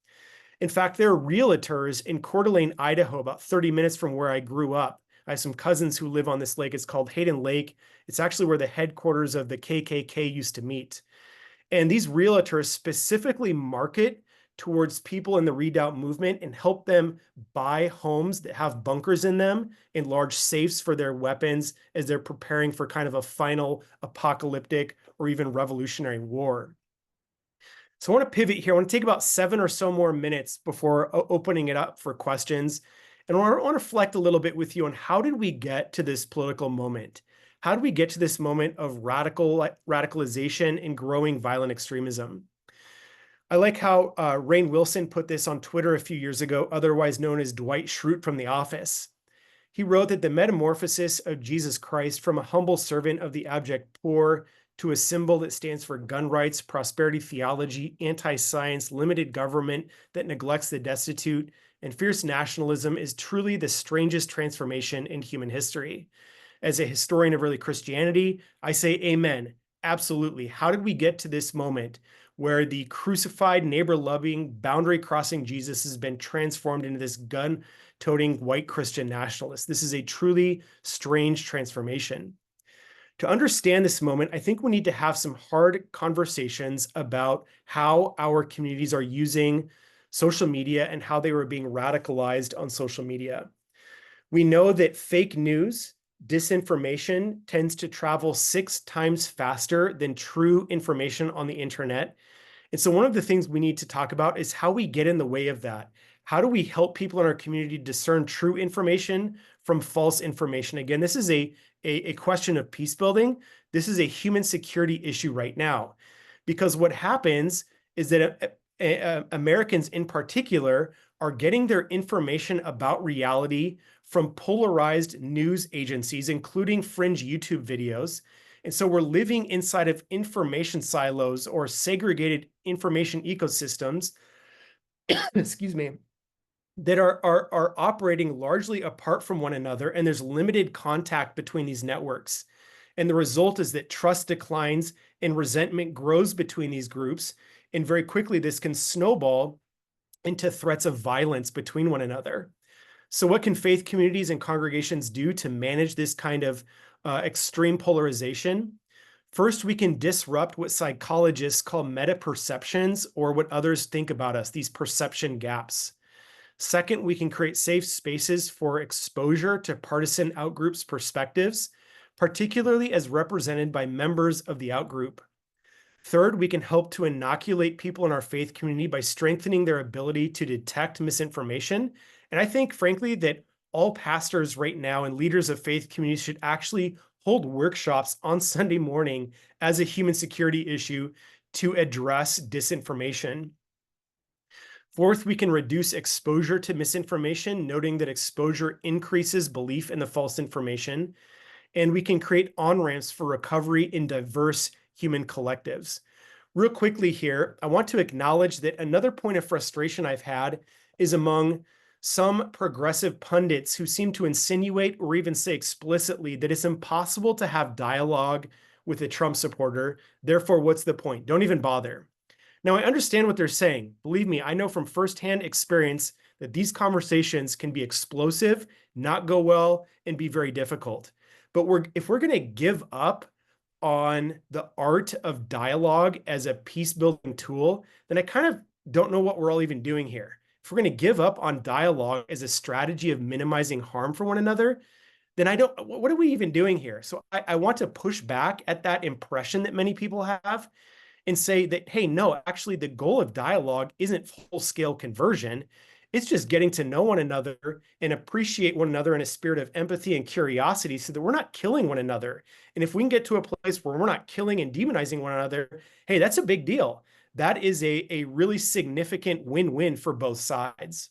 In fact, there are realtors in Coeur d'Alene, Idaho, about 30 minutes from where I grew up. I have some cousins who live on this lake. It's called Hayden Lake. It's actually where the headquarters of the KKK used to meet. And these realtors specifically market towards people in the Redoubt movement and help them buy homes that have bunkers in them and large safes for their weapons as they're preparing for kind of a final apocalyptic or even revolutionary war. So I want to pivot here. I want to take about 7 or so more minutes before opening it up for questions. And I want to reflect a little bit with you on how did we get to this political moment? How did we get to this moment of radicalization and growing violent extremism? I like how Rainn Wilson put this on Twitter a few years ago, otherwise known as Dwight Schrute from The Office. He wrote that the metamorphosis of Jesus Christ from a humble servant of the abject poor to a symbol that stands for gun rights, prosperity theology, anti-science, limited government that neglects the destitute, and fierce nationalism is truly the strangest transformation in human history. As a historian of early Christianity, I say amen. Absolutely. How did we get to this moment where the crucified, neighbor-loving, boundary-crossing Jesus has been transformed into this gun-toting white Christian nationalist? This is a truly strange transformation. To understand this moment, I think we need to have some hard conversations about how our communities are using social media and how they were being radicalized on social media. We know that fake news, disinformation tends to travel 6 times faster than true information on the internet. And so one of the things we need to talk about is how we get in the way of that. How do we help people in our community discern true information from false information? Again, this is a question of peace building. This is a human security issue right now, because what happens is that Americans in particular are getting their information about reality from polarized news agencies, including fringe YouTube videos. And so we're living inside of information silos or segregated information ecosystems, excuse me, that are operating largely apart from one another, and there's limited contact between these networks. And the result is that trust declines and resentment grows between these groups. And very quickly, this can snowball into threats of violence between one another. So what can faith communities and congregations do to manage this kind of extreme polarization? First, we can disrupt what psychologists call meta-perceptions, or what others think about us, these perception gaps. Second, we can create safe spaces for exposure to partisan outgroups' perspectives, particularly as represented by members of the outgroup. Third, we can help to inoculate people in our faith community by strengthening their ability to detect misinformation. And I think, frankly, that all pastors right now and leaders of faith communities should actually hold workshops on Sunday morning as a human security issue to address disinformation. Fourth, we can reduce exposure to misinformation, noting that exposure increases belief in the false information. And we can create on-ramps for recovery in diverse human collectives. Real quickly here, I want to acknowledge that another point of frustration I've had is among some progressive pundits who seem to insinuate or even say explicitly that it's impossible to have dialogue with a Trump supporter. Therefore, what's the point? Don't even bother. Now, I understand what they're saying. Believe me, I know from firsthand experience that these conversations can be explosive, not go well, and be very difficult. But if we're going to give up on the art of dialogue as a peace-building tool, then I kind of don't know what we're all even doing here. If we're going to give up on dialogue as a strategy of minimizing harm for one another, then what are we even doing here? So I want to push back at that impression that many people have and say that, hey, no, actually the goal of dialogue isn't full-scale conversion. It's just getting to know one another and appreciate one another in a spirit of empathy and curiosity so that we're not killing one another. And if we can get to a place where we're not killing and demonizing one another, hey, that's a big deal. That is a really significant win-win for both sides.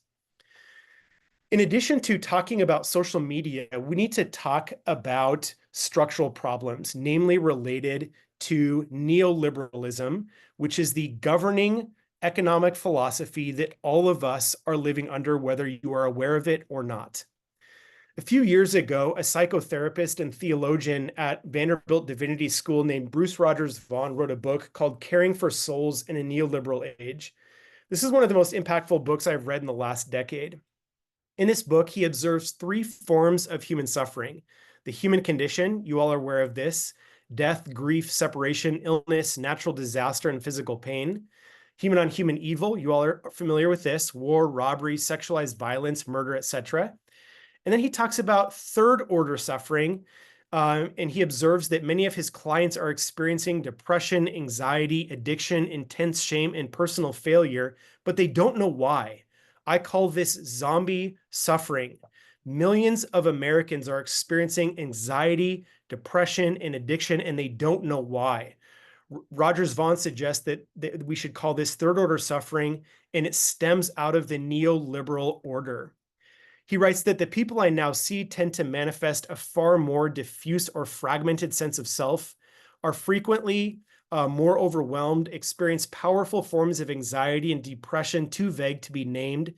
In addition to talking about social media, we need to talk about structural problems, namely related to neoliberalism, which is the governing economic philosophy that all of us are living under, whether you are aware of it or not. A few years ago, a psychotherapist and theologian at Vanderbilt Divinity School named Bruce Rogers Vaughan wrote a book called Caring for Souls in a Neoliberal Age. This is one of the most impactful books I've read in the last decade. In this book, he observes three forms of human suffering: the human condition, you all are aware of this, death, grief, separation, illness, natural disaster, and physical pain; human on human evil, you all are familiar with this, war, robbery, sexualized violence, murder, etc. And then he talks about third order suffering, and he observes that many of his clients are experiencing depression, anxiety, addiction, intense shame, and personal failure, but they don't know why. I call this zombie suffering. Millions of Americans are experiencing anxiety, depression, and addiction, and they don't know why. Rogers Vaughan suggests that we should call this third order suffering, and it stems out of the neoliberal order. He writes that the people I now see tend to manifest a far more diffuse or fragmented sense of self, are frequently more overwhelmed, experience powerful forms of anxiety and depression too vague to be named,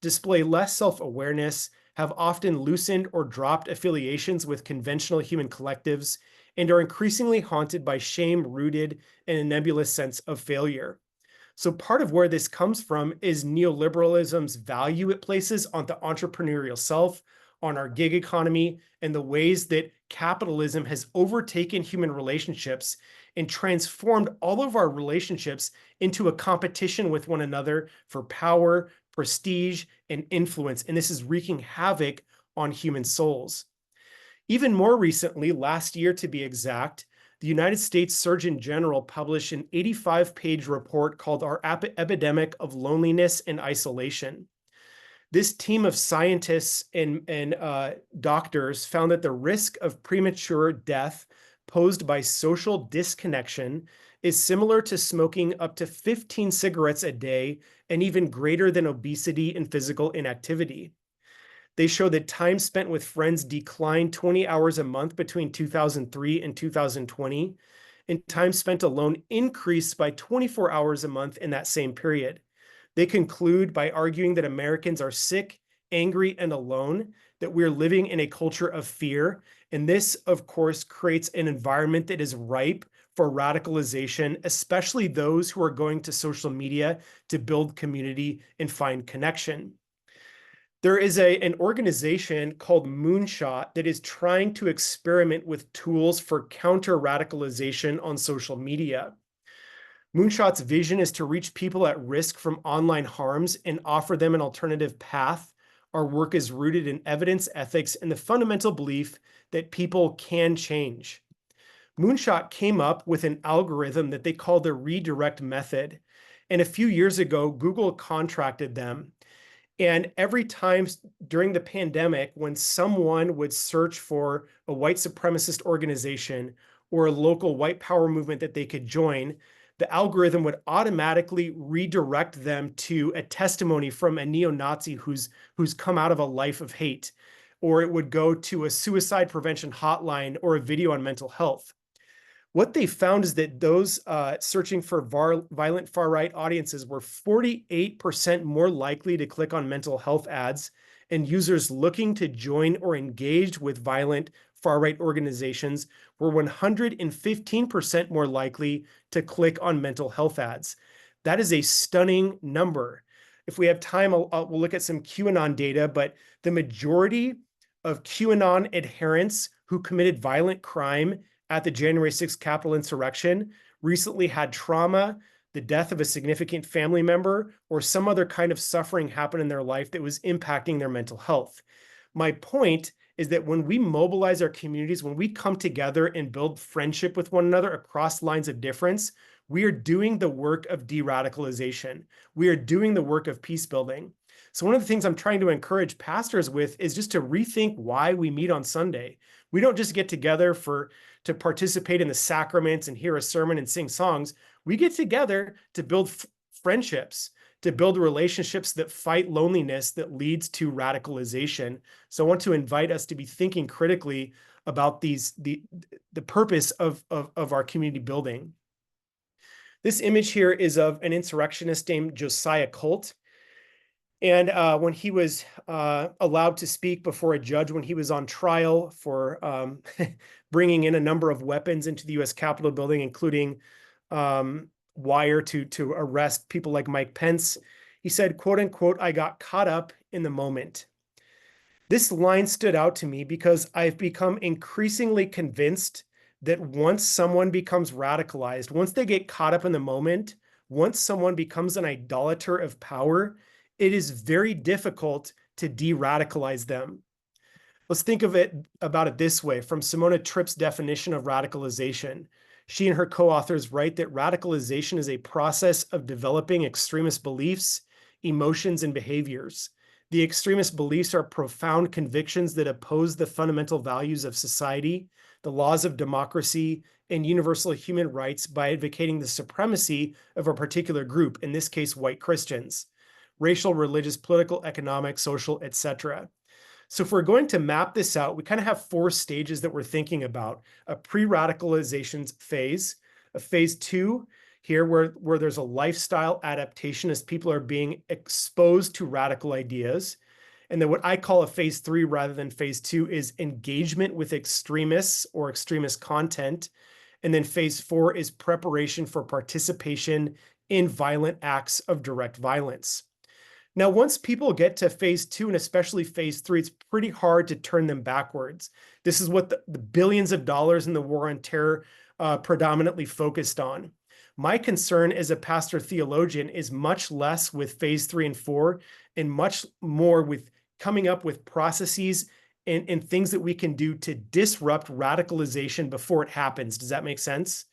display less self-awareness, have often loosened or dropped affiliations with conventional human collectives, and are increasingly haunted by shame rooted in a nebulous sense of failure. So part of where this comes from is neoliberalism's value it places on the entrepreneurial self, on our gig economy, and the ways that capitalism has overtaken human relationships and transformed all of our relationships into a competition with one another for power, prestige, and influence. And this is wreaking havoc on human souls. Even more recently, last year to be exact, the United States Surgeon General published an 85-page report called Our Epidemic of Loneliness and Isolation. This team of scientists and doctors found that the risk of premature death posed by social disconnection is similar to smoking up to 15 cigarettes a day and even greater than obesity and physical inactivity. They show that time spent with friends declined 20 hours a month between 2003 and 2020, and time spent alone increased by 24 hours a month in that same period. They conclude by arguing that Americans are sick, angry, and alone, that we're living in a culture of fear. And this, of course, creates an environment that is ripe for radicalization, especially those who are going to social media to build community and find connection. There is an organization called Moonshot that is trying to experiment with tools for counter-radicalization on social media. Moonshot's vision is to reach people at risk from online harms and offer them an alternative path. Our work is rooted in evidence, ethics, and the fundamental belief that people can change. Moonshot came up with an algorithm that they call the redirect method. And a few years ago, Google contracted them. And every time during the pandemic, when someone would search for a white supremacist organization or a local white power movement that they could join, the algorithm would automatically redirect them to a testimony from a neo-Nazi who's come out of a life of hate, or it would go to a suicide prevention hotline or a video on mental health. What they found is that those searching for violent far-right audiences were 48% more likely to click on mental health ads, and users looking to join or engage with violent far-right organizations were 115% more likely to click on mental health ads. That is a stunning number. If we have time, we'll look at some QAnon data, but the majority of QAnon adherents who committed violent crime at the January 6th Capitol insurrection recently had trauma, the death of a significant family member, or some other kind of suffering happen in their life that was impacting their mental health. My point is that when we mobilize our communities, when we come together and build friendship with one another across lines of difference, we are doing the work of de-radicalization. We are doing the work of peace building. So one of the things I'm trying to encourage pastors with is just to rethink why we meet on Sunday. We don't just get together to participate in the sacraments and hear a sermon and sing songs. We get together to build friendships, to build relationships that fight loneliness that leads to radicalization. So I want to invite us to be thinking critically about the purpose of our community building. This image here is of an insurrectionist named Josiah Colt. And when he was allowed to speak before a judge, when he was on trial for bringing in a number of weapons into the U.S. Capitol building, including wire to arrest people like Mike Pence, he said, quote unquote, "I got caught up in the moment." This line stood out to me because I've become increasingly convinced that once someone becomes radicalized, once they get caught up in the moment, once someone becomes an idolater of power, it is very difficult to de-radicalize them. Let's think about it this way, from Simona Tripp's definition of radicalization. She and her co-authors write that radicalization is a process of developing extremist beliefs, emotions, and behaviors. The extremist beliefs are profound convictions that oppose the fundamental values of society, the laws of democracy, and universal human rights by advocating the supremacy of a particular group, in this case, white Christians. Racial, religious, political, economic, social, etc. So if we're going to map this out, we kind of have 4 stages that we're thinking about. A pre-radicalization phase, a phase 2 here where there's a lifestyle adaptation as people are being exposed to radical ideas. And then what I call a phase 3 rather than phase 2 is engagement with extremists or extremist content. And then phase 4 is preparation for participation in violent acts of direct violence. Now, once people get to phase 2 and especially phase 3, it's pretty hard to turn them backwards. This is what the billions of dollars in the war on terror predominantly focused on. My concern as a pastor theologian is much less with phase 3 and 4 and much more with coming up with processes and things that we can do to disrupt radicalization before it happens. Does that make sense?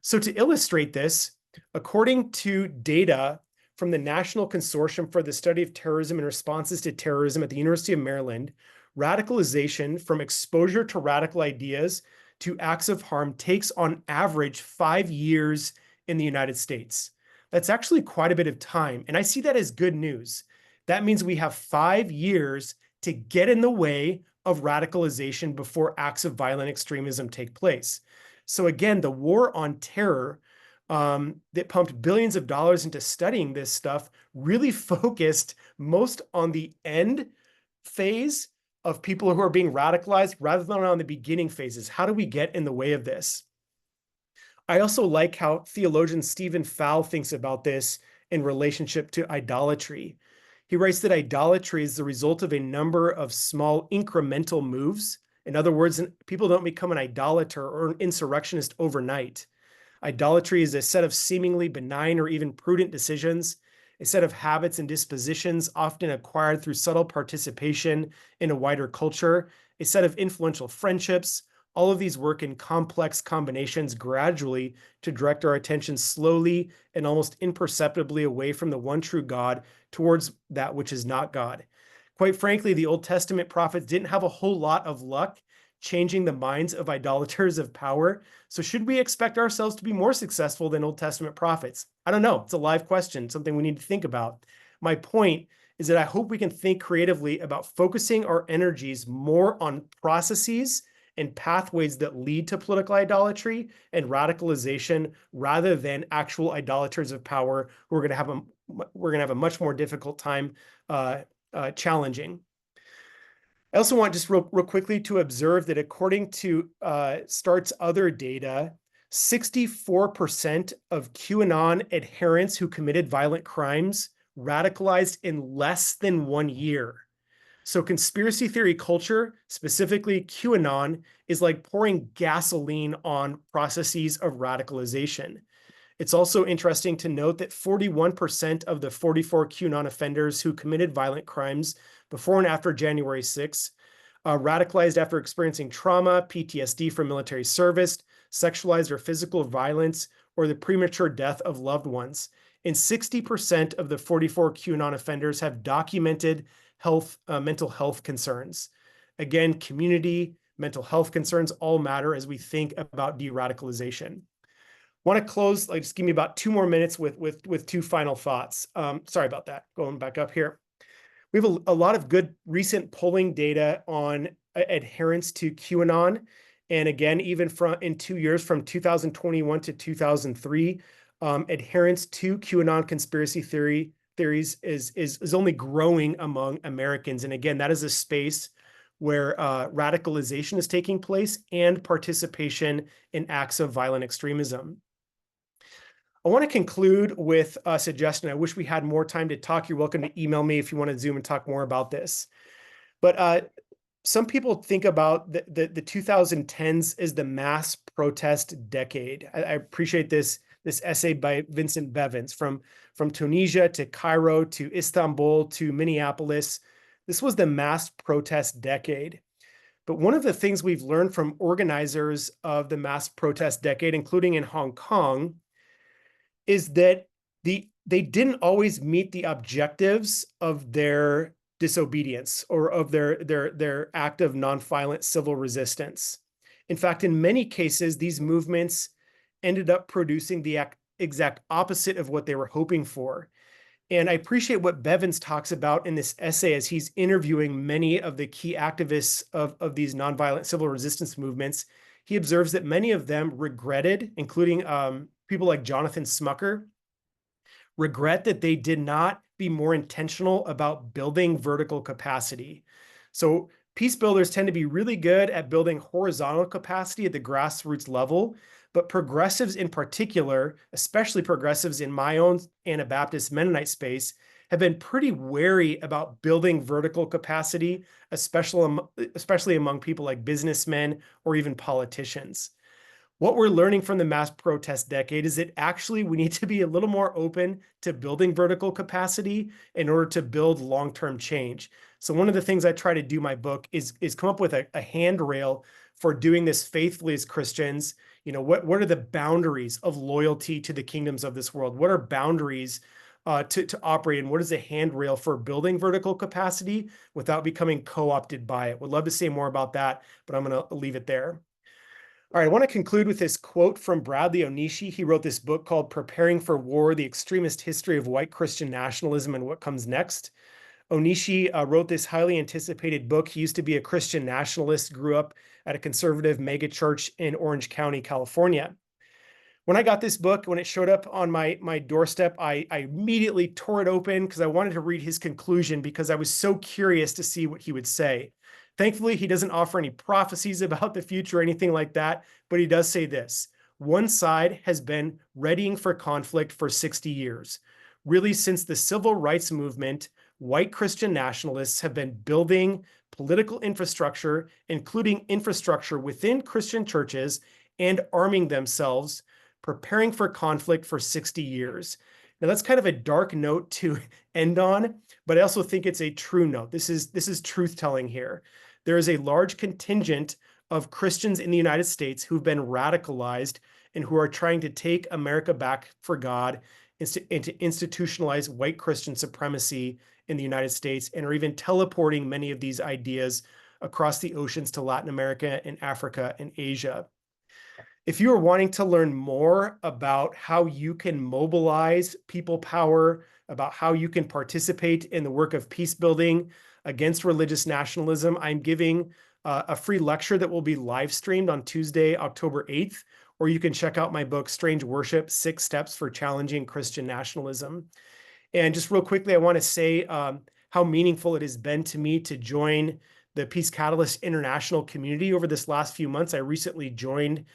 So to illustrate this, according to data from the National Consortium for the Study of Terrorism and Responses to Terrorism at the University of Maryland, radicalization from exposure to radical ideas to acts of harm takes on average 5 years in the United States. That's actually quite a bit of time, and I see that as good news. That means we have 5 years to get in the way of radicalization before acts of violent extremism take place. So again, the war on terror that pumped billions of dollars into studying this stuff really focused most on the end phase of people who are being radicalized rather than on the beginning phases. How do we get in the way of this? I also like how theologian Stephen Fowl thinks about this in relationship to idolatry. He writes that idolatry is the result of a number of small incremental moves. In other words, people don't become an idolater or an insurrectionist overnight. Idolatry is a set of seemingly benign or even prudent decisions, a set of habits and dispositions often acquired through subtle participation in a wider culture, a set of influential friendships. All of these work in complex combinations gradually to direct our attention slowly and almost imperceptibly away from the one true God towards that which is not God. Quite frankly, the Old Testament prophets didn't have a whole lot of luck changing the minds of idolaters of power. So should we expect ourselves to be more successful than Old Testament prophets? I don't know. It's a live question, something we need to think about. My point is that I hope we can think creatively about focusing our energies more on processes and pathways that lead to political idolatry and radicalization rather than actual idolaters of power who are going to have a much more difficult time challenging. I also want just real quickly to observe that according to Strait's other data, 64% of QAnon adherents who committed violent crimes radicalized in less than 1 year. So conspiracy theory culture, specifically QAnon, is like pouring gasoline on processes of radicalization. It's also interesting to note that 41% of the 44 QAnon offenders who committed violent crimes before and after January 6th radicalized after experiencing trauma, PTSD from military service, sexualized or physical violence, or the premature death of loved ones. And 60% of the 44 QAnon offenders have documented mental health concerns. Again, community, mental health concerns all matter as we think about de-radicalization. Want to close, just give me about 2 more minutes with 2 final thoughts. Sorry about that, going back up here. We have a lot of good recent polling data on adherence to QAnon. And again, even in 2 years from 2021 to 2003, adherence to QAnon conspiracy theories is only growing among Americans. And again, that is a space where radicalization is taking place and participation in acts of violent extremism. I want to conclude with a suggestion. I wish we had more time to talk. You're welcome to email me if you want to Zoom and talk more about this. But some people think about the 2010s as the mass protest decade. I appreciate this essay by Vincent Bevins, from Tunisia to Cairo to Istanbul to Minneapolis. This was the mass protest decade. But one of the things we've learned from organizers of the mass protest decade, including in Hong Kong, is that they didn't always meet the objectives of their disobedience or of their act of nonviolent civil resistance. In fact, in many cases, these movements ended up producing the exact opposite of what they were hoping for. And I appreciate what Bevins talks about in this essay as he's interviewing many of the key activists of these nonviolent civil resistance movements. He observes that many of them regretted, including people like Jonathan Smucker, regret that they did not be more intentional about building vertical capacity. So peace builders tend to be really good at building horizontal capacity at the grassroots level, but progressives in particular, especially progressives in my own Anabaptist Mennonite space, have been pretty wary about building vertical capacity, especially among people like businessmen or even politicians. What we're learning from the mass protest decade is that actually we need to be a little more open to building vertical capacity in order to build long-term change. So one of the things I try to do in my book is come up with a handrail for doing this faithfully as Christians. What are the boundaries of loyalty to the kingdoms of this world? What are boundaries to operate, and what is a handrail for building vertical capacity without becoming co-opted by it. Would love to say more about that, but I'm going to leave it there. All right, I want to conclude with this quote from Bradley Onishi. He wrote this book called Preparing for War, The Extremist History of White Christian Nationalism and What Comes Next. Onishi wrote this highly anticipated book. He used to be a Christian nationalist, grew up at a conservative megachurch in Orange County, California. When I got this book, when it showed up on my doorstep, I immediately tore it open because I wanted to read his conclusion because I was so curious to see what he would say. Thankfully, he doesn't offer any prophecies about the future or anything like that, but he does say this: one side has been readying for conflict for 60 years. Really, since the civil rights movement, white Christian nationalists have been building political infrastructure, including infrastructure within Christian churches, and arming themselves, preparing for conflict for 60 years. Now, that's kind of a dark note to end on, but I also think it's a true note. This is truth telling here. There is a large contingent of Christians in the United States who've been radicalized and who are trying to take America back for God and to institutionalize white Christian supremacy in the United States, and are even teleporting many of these ideas across the oceans to Latin America and Africa and Asia. If you are wanting to learn more about how you can mobilize people power, about how you can participate in the work of peace building against religious nationalism, I'm giving a free lecture that will be live streamed on Tuesday, October 8th, or you can check out my book, Strange Worship: 6 Steps for Challenging Christian Nationalism. And just real quickly, I want to say how meaningful it has been to me to join the Peace Catalyst International community over this last few months. I recently joined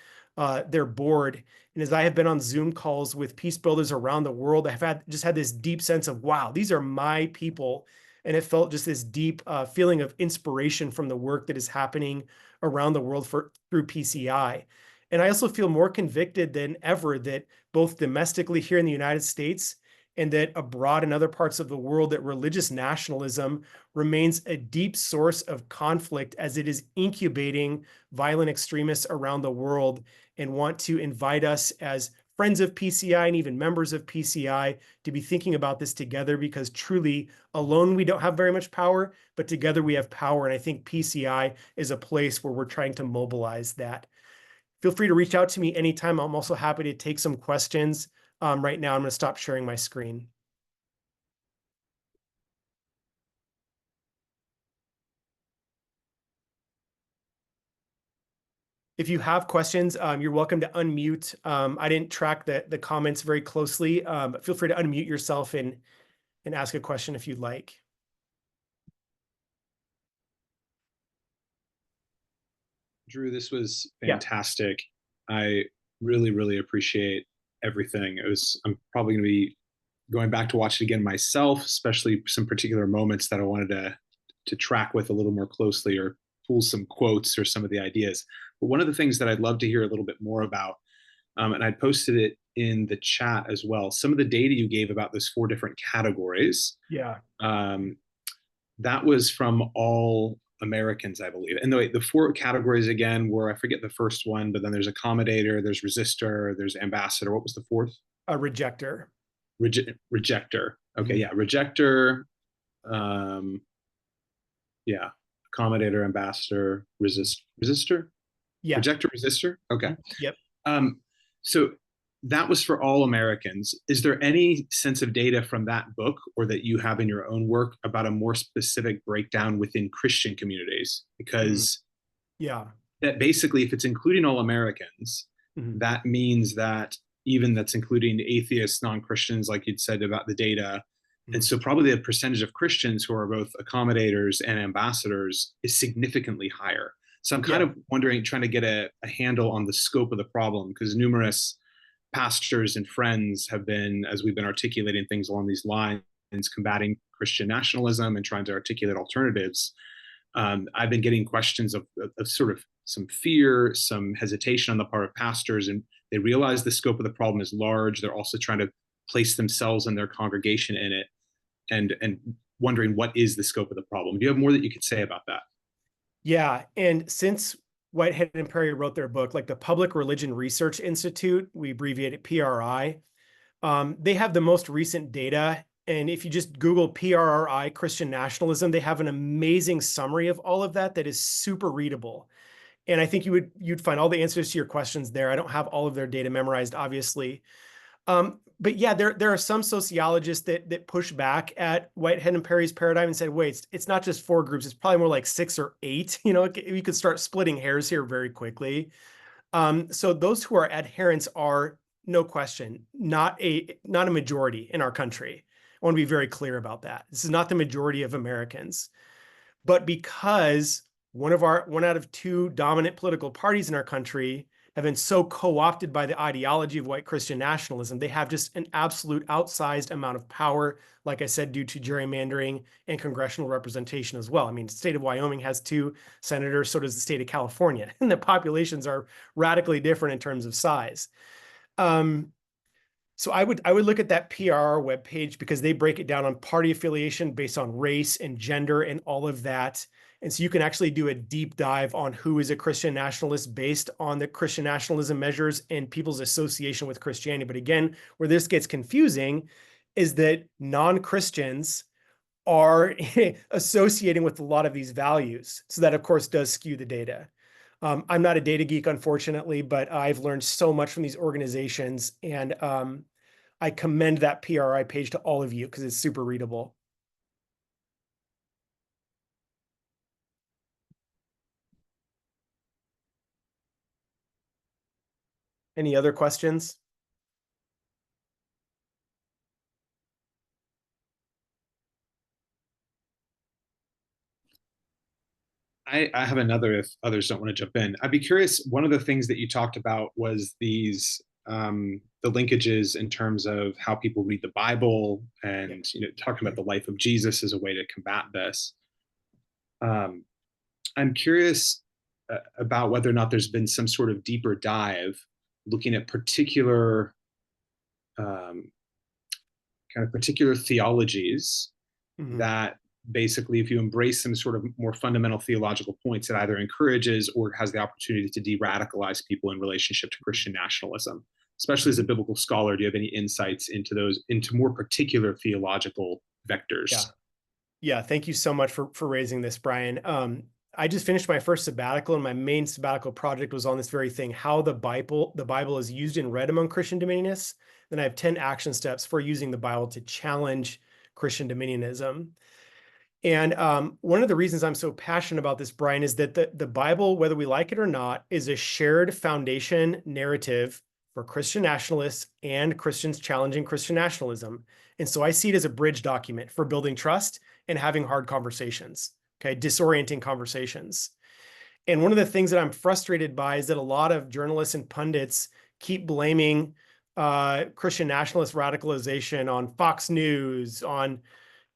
their board. And as I have been on Zoom calls with peace builders around the world, I have just had this deep sense of, wow, these are my people. And it felt just this deep feeling of inspiration from the work that is happening around the world through PCI. And I also feel more convicted than ever that both domestically here in the United States and that abroad in other parts of the world, that religious nationalism remains a deep source of conflict as it is incubating violent extremists around the world, and want to invite us as friends of PCI and even members of PCI to be thinking about this together, because truly alone we don't have very much power, but together we have power. And I think PCI is a place where we're trying to mobilize that. Feel free to reach out to me anytime. I'm also happy to take some questions. Right now, I'm going to stop sharing my screen. If you have questions, you're welcome to unmute. I didn't track the comments very closely, but feel free to unmute yourself and ask a question if you'd like. Drew, this was fantastic. Yeah. I really, really appreciate everything. I'm probably going to be going back to watch it again myself, especially some particular moments that I wanted to track with a little more closely, or pull some quotes or some of the ideas. But one of the things that I'd love to hear a little bit more about, and I posted it in the chat as well, some of the data you gave about those 4 different categories. Yeah. That was from all Americans, I believe. And the 4 categories again were, I forget the first one, but then there's accommodator, there's resistor, there's ambassador. What was the 4th? A rejector. Rejector. Okay, yeah, rejector. Yeah, accommodator, ambassador, resistor. Yeah. Rejector, resistor. Okay. Yep. So that was for all Americans. Is there any sense of data from that book, or that you have in your own work, about a more specific breakdown within Christian communities? Because that basically, if it's including all Americans, that means that even that's including atheists, non-Christians, like you'd said about the data. And so probably the percentage of Christians who are both accommodators and ambassadors is significantly higher. So I'm kind of wondering, trying to get a handle on the scope of the problem, because numerous pastors and friends have been, as we've been articulating things along these lines, combating Christian nationalism and trying to articulate alternatives. I've been getting questions of sort of some fear, some hesitation on the part of pastors, and they realize the scope of the problem is large. They're also trying to place themselves and their congregation in it, and wondering what is the scope of the problem. Do you have more that you could say about that? Yeah, and since Whitehead and Perry wrote their book, like the Public Religion Research Institute, we abbreviate it PRI, They have the most recent data. And if you just Google PRRI, Christian nationalism, they have an amazing summary of all of that that is super readable. And I think you'd find all the answers to your questions there. I don't have all of their data memorized, obviously. But yeah, there are some sociologists that push back at Whitehead and Perry's paradigm and said, wait, it's not just 4 groups, it's probably more like 6 or 8. You could start splitting hairs here very quickly. So those who are adherents are, no question, not a majority in our country. I want to be very clear about that. This is not the majority of Americans. But because one out of 2 dominant political parties in our country have been so co-opted by the ideology of white Christian nationalism, they have just an absolute outsized amount of power, like I said, due to gerrymandering and congressional representation as well. I mean, the state of Wyoming has 2 senators, so does the state of California, and the populations are radically different in terms of size. So I would look at that PRR webpage because they break it down on party affiliation based on race and gender and all of that. And so you can actually do a deep dive on who is a Christian nationalist based on the Christian nationalism measures and people's association with Christianity. But again, where this gets confusing is that non-Christians are associating with a lot of these values. So that, of course, does skew the data. I'm not a data geek, unfortunately, but I've learned so much from these organizations, and I commend that PRI page to all of you because it's super readable. Any other questions? I have another if others don't want to jump in. I'd be curious. One of the things that you talked about was the linkages in terms of how people read the Bible Yep. and talking about the life of Jesus as a way to combat this. Um, I'm curious about whether or not there's been some sort of deeper dive looking at um, particular theologies Mhm. that basically, if you embrace some sort of more fundamental theological points, it either encourages or has the opportunity to de-radicalize people in relationship to Christian nationalism. Especially as a biblical scholar, do you have any insights into more particular theological Yeah. vectors? Yeah. Thank you so much for raising this, Brian. I just finished my first sabbatical, and my main sabbatical project was on this very thing: how the Bible is used and read among Christian dominionists. Then I have 10 action steps for using the Bible to challenge Christian dominionism. And one of the reasons I'm so passionate about this, Brian, is that the Bible, whether we like it or not, is a shared foundation narrative for Christian nationalists and Christians challenging Christian nationalism. And so I see it as a bridge document for building trust and having hard conversations, okay, disorienting conversations. And one of the things that I'm frustrated by is that a lot of journalists and pundits keep blaming Christian nationalist radicalization on Fox News, on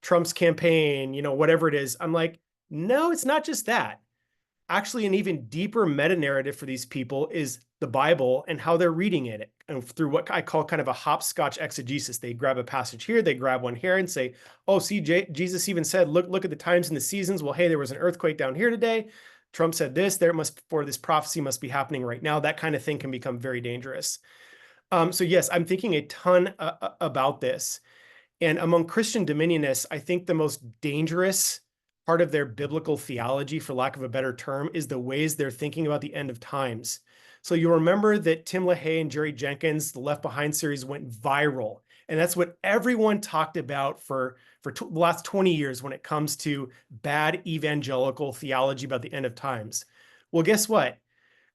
Trump's campaign, whatever it is. I'm like, no, it's not just that. Actually, an even deeper meta narrative for these people is the Bible and how they're reading it, and through what I call kind of a hopscotch exegesis. They grab a passage here, they grab one here, and say, "Oh, see, Jesus even said, look at the times and the seasons. Well, hey, there was an earthquake down here today. Trump said this. For this prophecy must be happening right now." That kind of thing can become very dangerous. So yes, I'm thinking a ton about this. And among Christian dominionists, I think the most dangerous part of their biblical theology, for lack of a better term, is the ways they're thinking about the end of times. So you'll remember that Tim LaHaye and Jerry Jenkins, the Left Behind series, went viral. And that's what everyone talked about for the last 20 years when it comes to bad evangelical theology about the end of times. Well, guess what?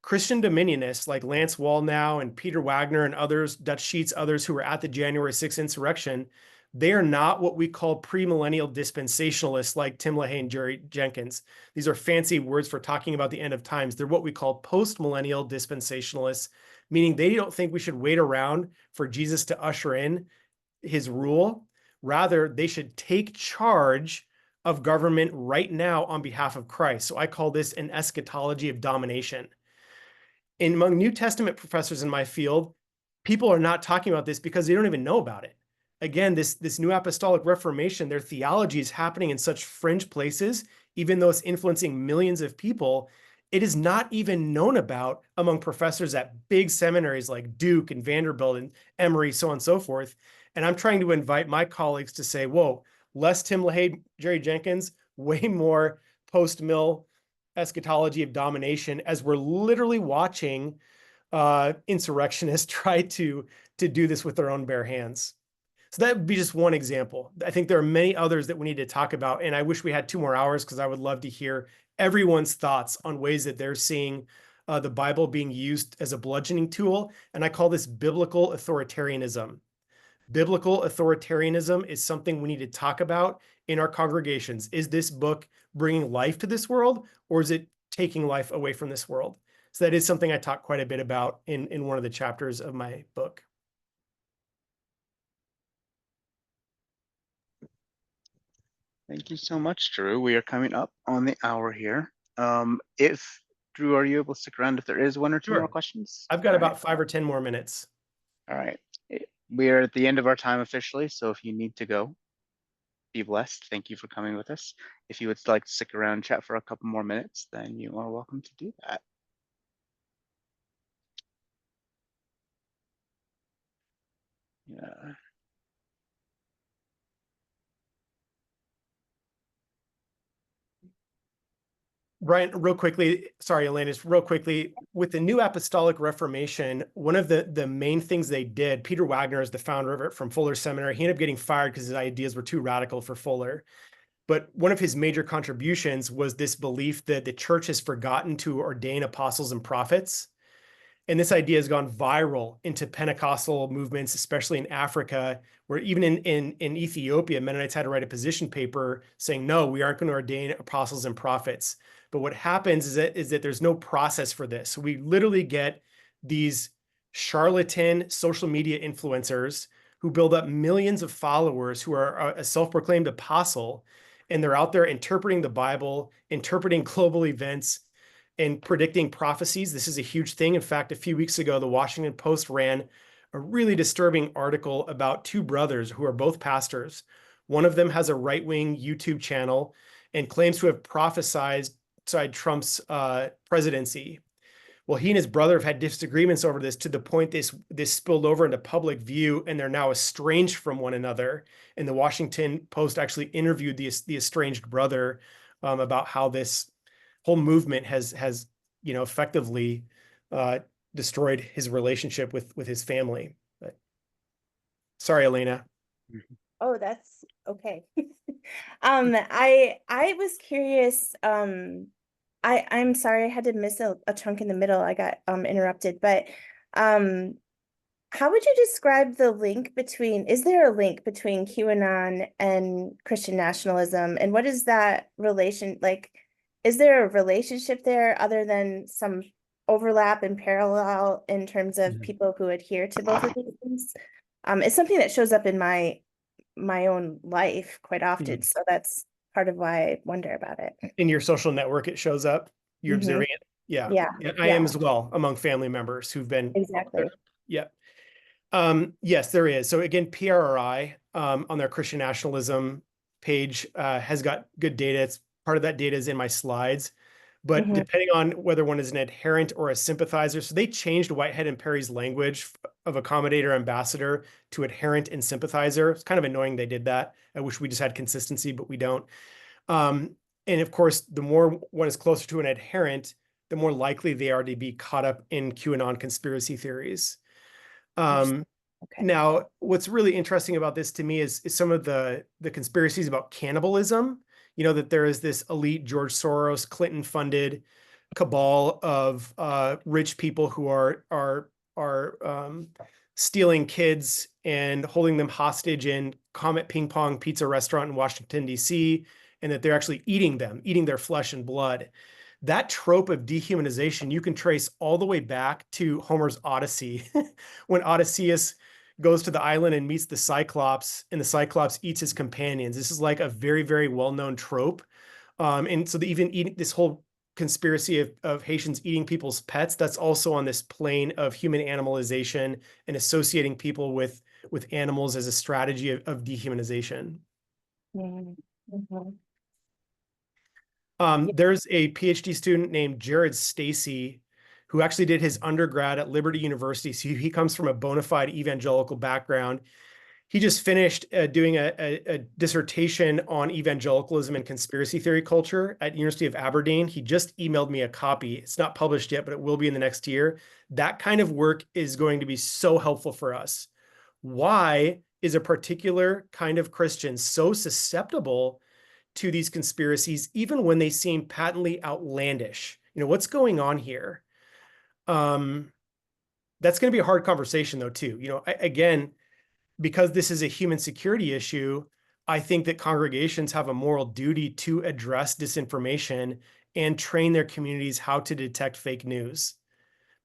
Christian dominionists like Lance Wallnau and Peter Wagner and others, Dutch Sheets, others who were at the January 6th insurrection, they are not what we call premillennial dispensationalists like Tim LaHaye and Jerry Jenkins. These are fancy words for talking about the end of times. They're what we call postmillennial dispensationalists, meaning they don't think we should wait around for Jesus to usher in his rule. Rather, they should take charge of government right now on behalf of Christ. So I call this an eschatology of domination. And among New Testament professors in my field, people are not talking about this because they don't even know about it. Again, this new apostolic reformation, their theology is happening in such fringe places, even though it's influencing millions of people. it is not even known about among professors at big seminaries like Duke and Vanderbilt and Emory, so on and so forth. And I'm trying to invite my colleagues to say, whoa, less Tim LaHaye, Jerry Jenkins, way more post-mill eschatology of domination, as we're literally watching insurrectionists try to do this with their own bare hands. So that would be just one example. I think there are many others that we need to talk about, and I wish we had 2 more hours because I would love to hear everyone's thoughts on ways that they're seeing the Bible being used as a bludgeoning tool. And I call this biblical authoritarianism. Biblical authoritarianism is something we need to talk about in our congregations. Is this book bringing life to this world, or is it taking life away from this world? So that is something I talk quite a bit about in one of the chapters of my book. Thank you so much, Drew. We are coming up on the hour here. If Drew, are you able to stick around if there is 1 or 2 more Sure. questions? I've got All about right. 5 or 10 more minutes. All right. We are at the end of our time officially, so if you need to go, be blessed. Thank you for coming with us. If you would like to stick around and chat for a couple more minutes, then you are welcome to do that. Yeah. Brian, real quickly, sorry, Elanis, real quickly, with the New Apostolic Reformation, one of the main things they did, Peter Wagner is the founder of it from Fuller Seminary. He ended up getting fired because his ideas were too radical for Fuller. But one of his major contributions was this belief that the church has forgotten to ordain apostles and prophets. And this idea has gone viral into Pentecostal movements, especially in Africa, where even in Ethiopia, Mennonites had to write a position paper saying, no, we aren't going to ordain apostles and prophets. But what happens is that there's no process for this. So we literally get these charlatan social media influencers who build up millions of followers who are a self-proclaimed apostle, and they're out there interpreting the Bible, interpreting global events, and predicting prophecies. This is a huge thing. In fact, a few weeks ago, the Washington Post ran a really disturbing article about 2 brothers who are both pastors. One of them has a right-wing YouTube channel and claims to have prophesied Trump's presidency. Well, he and his brother have had disagreements over this to the point this spilled over into public view, and they're now estranged from one another. And the Washington Post actually interviewed the estranged brother about how this whole movement has effectively destroyed his relationship with his family. But sorry, Elena. Oh, that's okay. I was curious. I'm sorry I had to miss a chunk in the middle. I got interrupted, but how would you describe the link between, is there a link between QAnon and Christian nationalism? And what is that relation like? Is there a relationship there other than some overlap and parallel in terms of people who adhere to both of these things? It's something that shows up in my own life quite often. So that's part of why I wonder about it. In your social network, it shows up. You're observing it. Yeah. Yeah. I am as well, among family members who've been. Exactly. Yeah. Yes, there is. So again, PRRI on their Christian nationalism page has got good data. It's part of that data is in my slides. But depending on whether one is an adherent or a sympathizer, so they changed Whitehead and Perry's language of accommodator ambassador to adherent and sympathizer. It's kind of annoying they did that. I wish we just had consistency, but we don't. And of course, the more one is closer to an adherent, the more likely they are to be caught up in QAnon conspiracy theories. Now, what's really interesting about this to me is some of the conspiracies about cannibalism. You know, that there is this elite George Soros, Clinton-funded cabal of rich people who are stealing kids and holding them hostage in Comet Ping Pong Pizza restaurant in Washington, D.C., and that they're actually eating them, eating their flesh and blood. That trope of dehumanization you can trace all the way back to Homer's Odyssey, when Odysseus goes to the island and meets the Cyclops, and the Cyclops eats his companions. This is like a very, very well-known trope. And so even eating this whole conspiracy of Haitians eating people's pets, that's also on this plane of human animalization and associating people with animals as a strategy of dehumanization. There's a PhD student named Jared Stacy who actually did his undergrad at Liberty University. So he comes from a bona fide evangelical background. He just finished doing a dissertation on evangelicalism and conspiracy theory culture at University of Aberdeen. He just emailed me a copy. It's not published yet, but it will be in the next year. That kind of work is going to be so helpful for us. Why is a particular kind of Christian so susceptible to these conspiracies, even when they seem patently outlandish? What's going on here? That's going to be a hard conversation, though, too. Again, because this is a human security issue, I think that congregations have a moral duty to address disinformation and train their communities how to detect fake news.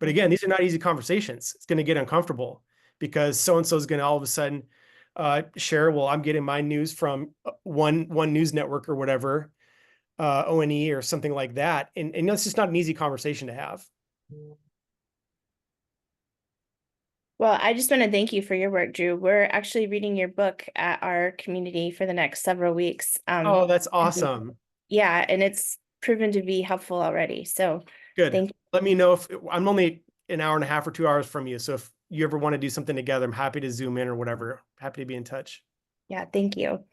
But again, these are not easy conversations. It's going to get uncomfortable because so-and-so is going to all of a sudden share, well, I'm getting my news from one news network or whatever, ONE or something like that. And it's just not an easy conversation to have. Well, I just want to thank you for your work, Drew. We're actually reading your book at our community for the next several weeks. Oh, that's awesome. Yeah, and it's proven to be helpful already. So good. Thank you. Let me know if I'm only an hour and a half or 2 hours from you. So if you ever want to do something together, I'm happy to Zoom in or whatever. Happy to be in touch. Yeah, thank you.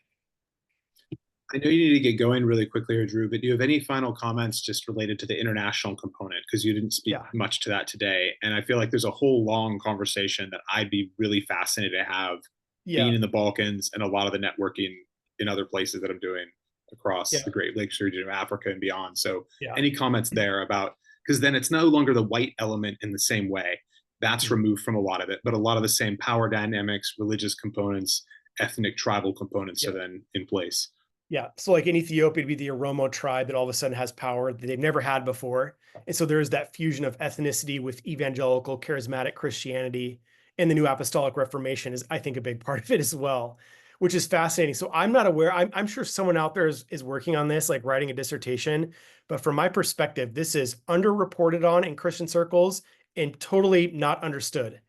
I know you need to get going really quickly here, Drew, but do you have any final comments just related to the international component? Because you didn't speak much to that today. And I feel like there's a whole long conversation that I'd be really fascinated to have being in the Balkans and a lot of the networking in other places that I'm doing across the Great Lakes region of Africa and beyond. So any comments there about, because then it's no longer the white element in the same way. That's removed from a lot of it, but a lot of the same power dynamics, religious components, ethnic tribal components are then in place. Yeah. So like in Ethiopia, it'd be the Oromo tribe that all of a sudden has power that they've never had before. And so there's that fusion of ethnicity with evangelical, charismatic Christianity, and the New Apostolic Reformation is, I think, a big part of it as well, which is fascinating. So I'm not aware. I'm sure someone out there is working on this, like writing a dissertation. But from my perspective, this is underreported on in Christian circles and totally not understood.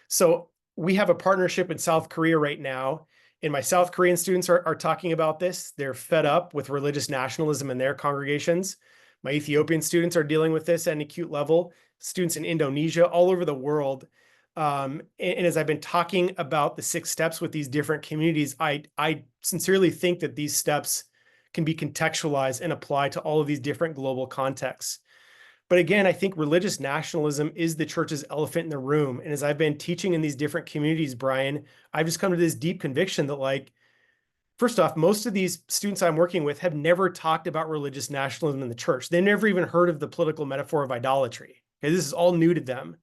So we have a partnership in South Korea right now. And my South Korean students are talking about this. They're fed up with religious nationalism in their congregations. My Ethiopian students are dealing with this at an acute level. Students in Indonesia, all over the world. And as I've been talking about the 6 steps with these different communities, I sincerely think that these steps can be contextualized and applied to all of these different global contexts. But again, I think religious nationalism is the church's elephant in the room. And as I've been teaching in these different communities, Brian, I've just come to this deep conviction that, like, first off, most of these students I'm working with have never talked about religious nationalism in the church. They never even heard of the political metaphor of idolatry. Okay, this is all new to them.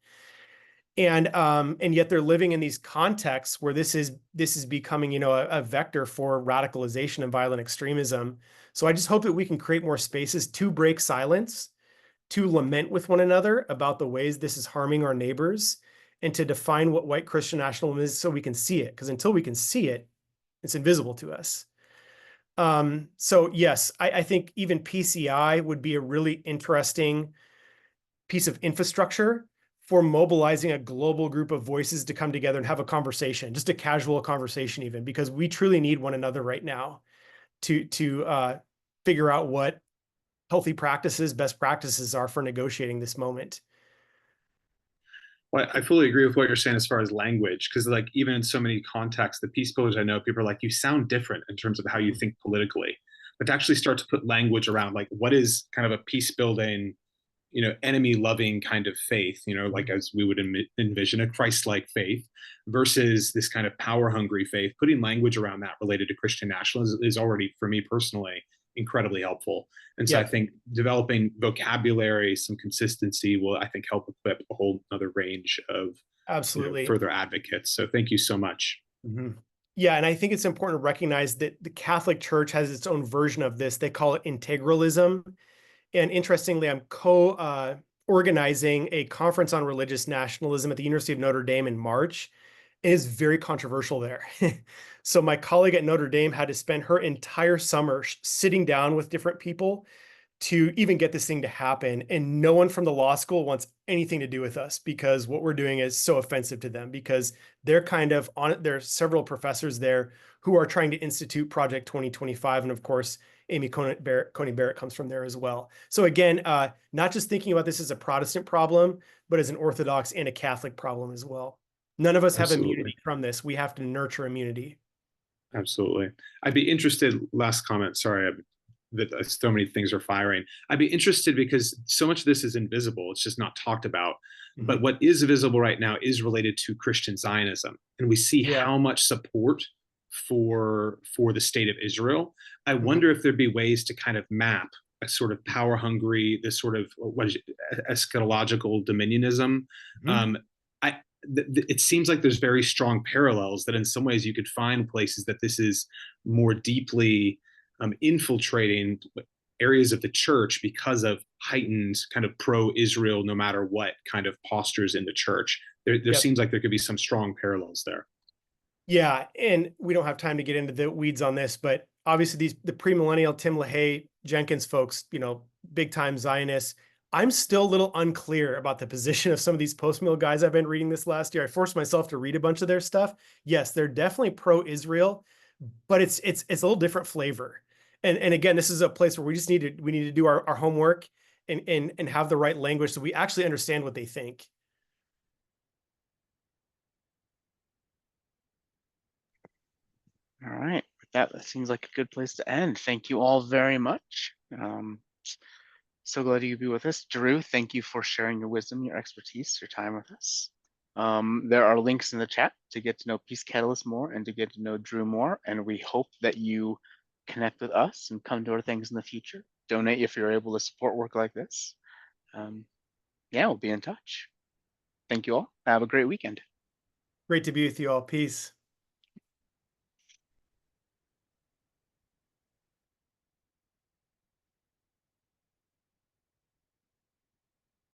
And yet they're living in these contexts where this is becoming, a vector for radicalization and violent extremism. So I just hope that we can create more spaces to break silence, to lament with one another about the ways this is harming our neighbors, and to define what white Christian nationalism is so we can see it. Because until we can see it, it's invisible to us. So yes, I think even PCI would be a really interesting piece of infrastructure for mobilizing a global group of voices to come together and have a conversation, just a casual conversation even, because we truly need one another right now to figure out what healthy practices, best practices are for negotiating this moment. Well, I fully agree with what you're saying as far as language, because like even in so many contexts, the peace builders I know, people are like, you sound different in terms of how you think politically. But to actually start to put language around like what is kind of a peace building, enemy loving kind of faith, like as we would envision a Christ-like faith versus this kind of power hungry faith, putting language around that related to Christian nationalism is already, for me personally, incredibly helpful. And so I think developing vocabulary, some consistency will, I think, help equip a whole other range of further advocates. So thank you so much. Mm-hmm. Yeah, and I think it's important to recognize that the Catholic Church has its own version of this. They call it integralism. And interestingly, I'm organizing a conference on religious nationalism at the University of Notre Dame in March. It is very controversial there. So my colleague at Notre Dame had to spend her entire summer sitting down with different people to even get this thing to happen. And no one from the law school wants anything to do with us because what we're doing is so offensive to them, because they're kind of on it. There are several professors there who are trying to institute Project 2025. And of course, Amy Coney Barrett comes from there as well. So again, not just thinking about this as a Protestant problem, but as an Orthodox and a Catholic problem as well. None of us have immunity from this. We have to nurture immunity. Absolutely. I'd be interested, last comment, sorry, that so many things are firing. I'd be interested because so much of this is invisible. It's just not talked about. But what is visible right now is related to Christian Zionism. And we see how much support for the state of Israel. I wonder if there'd be ways to kind of map a sort of power hungry, this sort of eschatological dominionism. It seems like there's very strong parallels that in some ways you could find places that this is more deeply infiltrating areas of the church because of heightened kind of pro-Israel, no matter what kind of postures in the church. There seems like there could be some strong parallels there. Yeah, and we don't have time to get into the weeds on this, but obviously the premillennial Tim LaHaye Jenkins folks, big time Zionists. I'm still a little unclear about the position of some of these post-mill guys I've been reading this last year. I forced myself to read a bunch of their stuff. Yes, they're definitely pro-Israel, but it's a little different flavor. And again, this is a place where we need to do our homework and have the right language so we actually understand what they think. All right, with that seems like a good place to end. Thank you all very much. So glad you could be with us. Drew, thank you for sharing your wisdom, your expertise, your time with us. There are links in the chat to get to know Peace Catalyst more and to get to know Drew more. And we hope that you connect with us and come to our things in the future. Donate if you're able to support work like this. Yeah, we'll be in touch. Thank you all. Have a great weekend. Great to be with you all. Peace.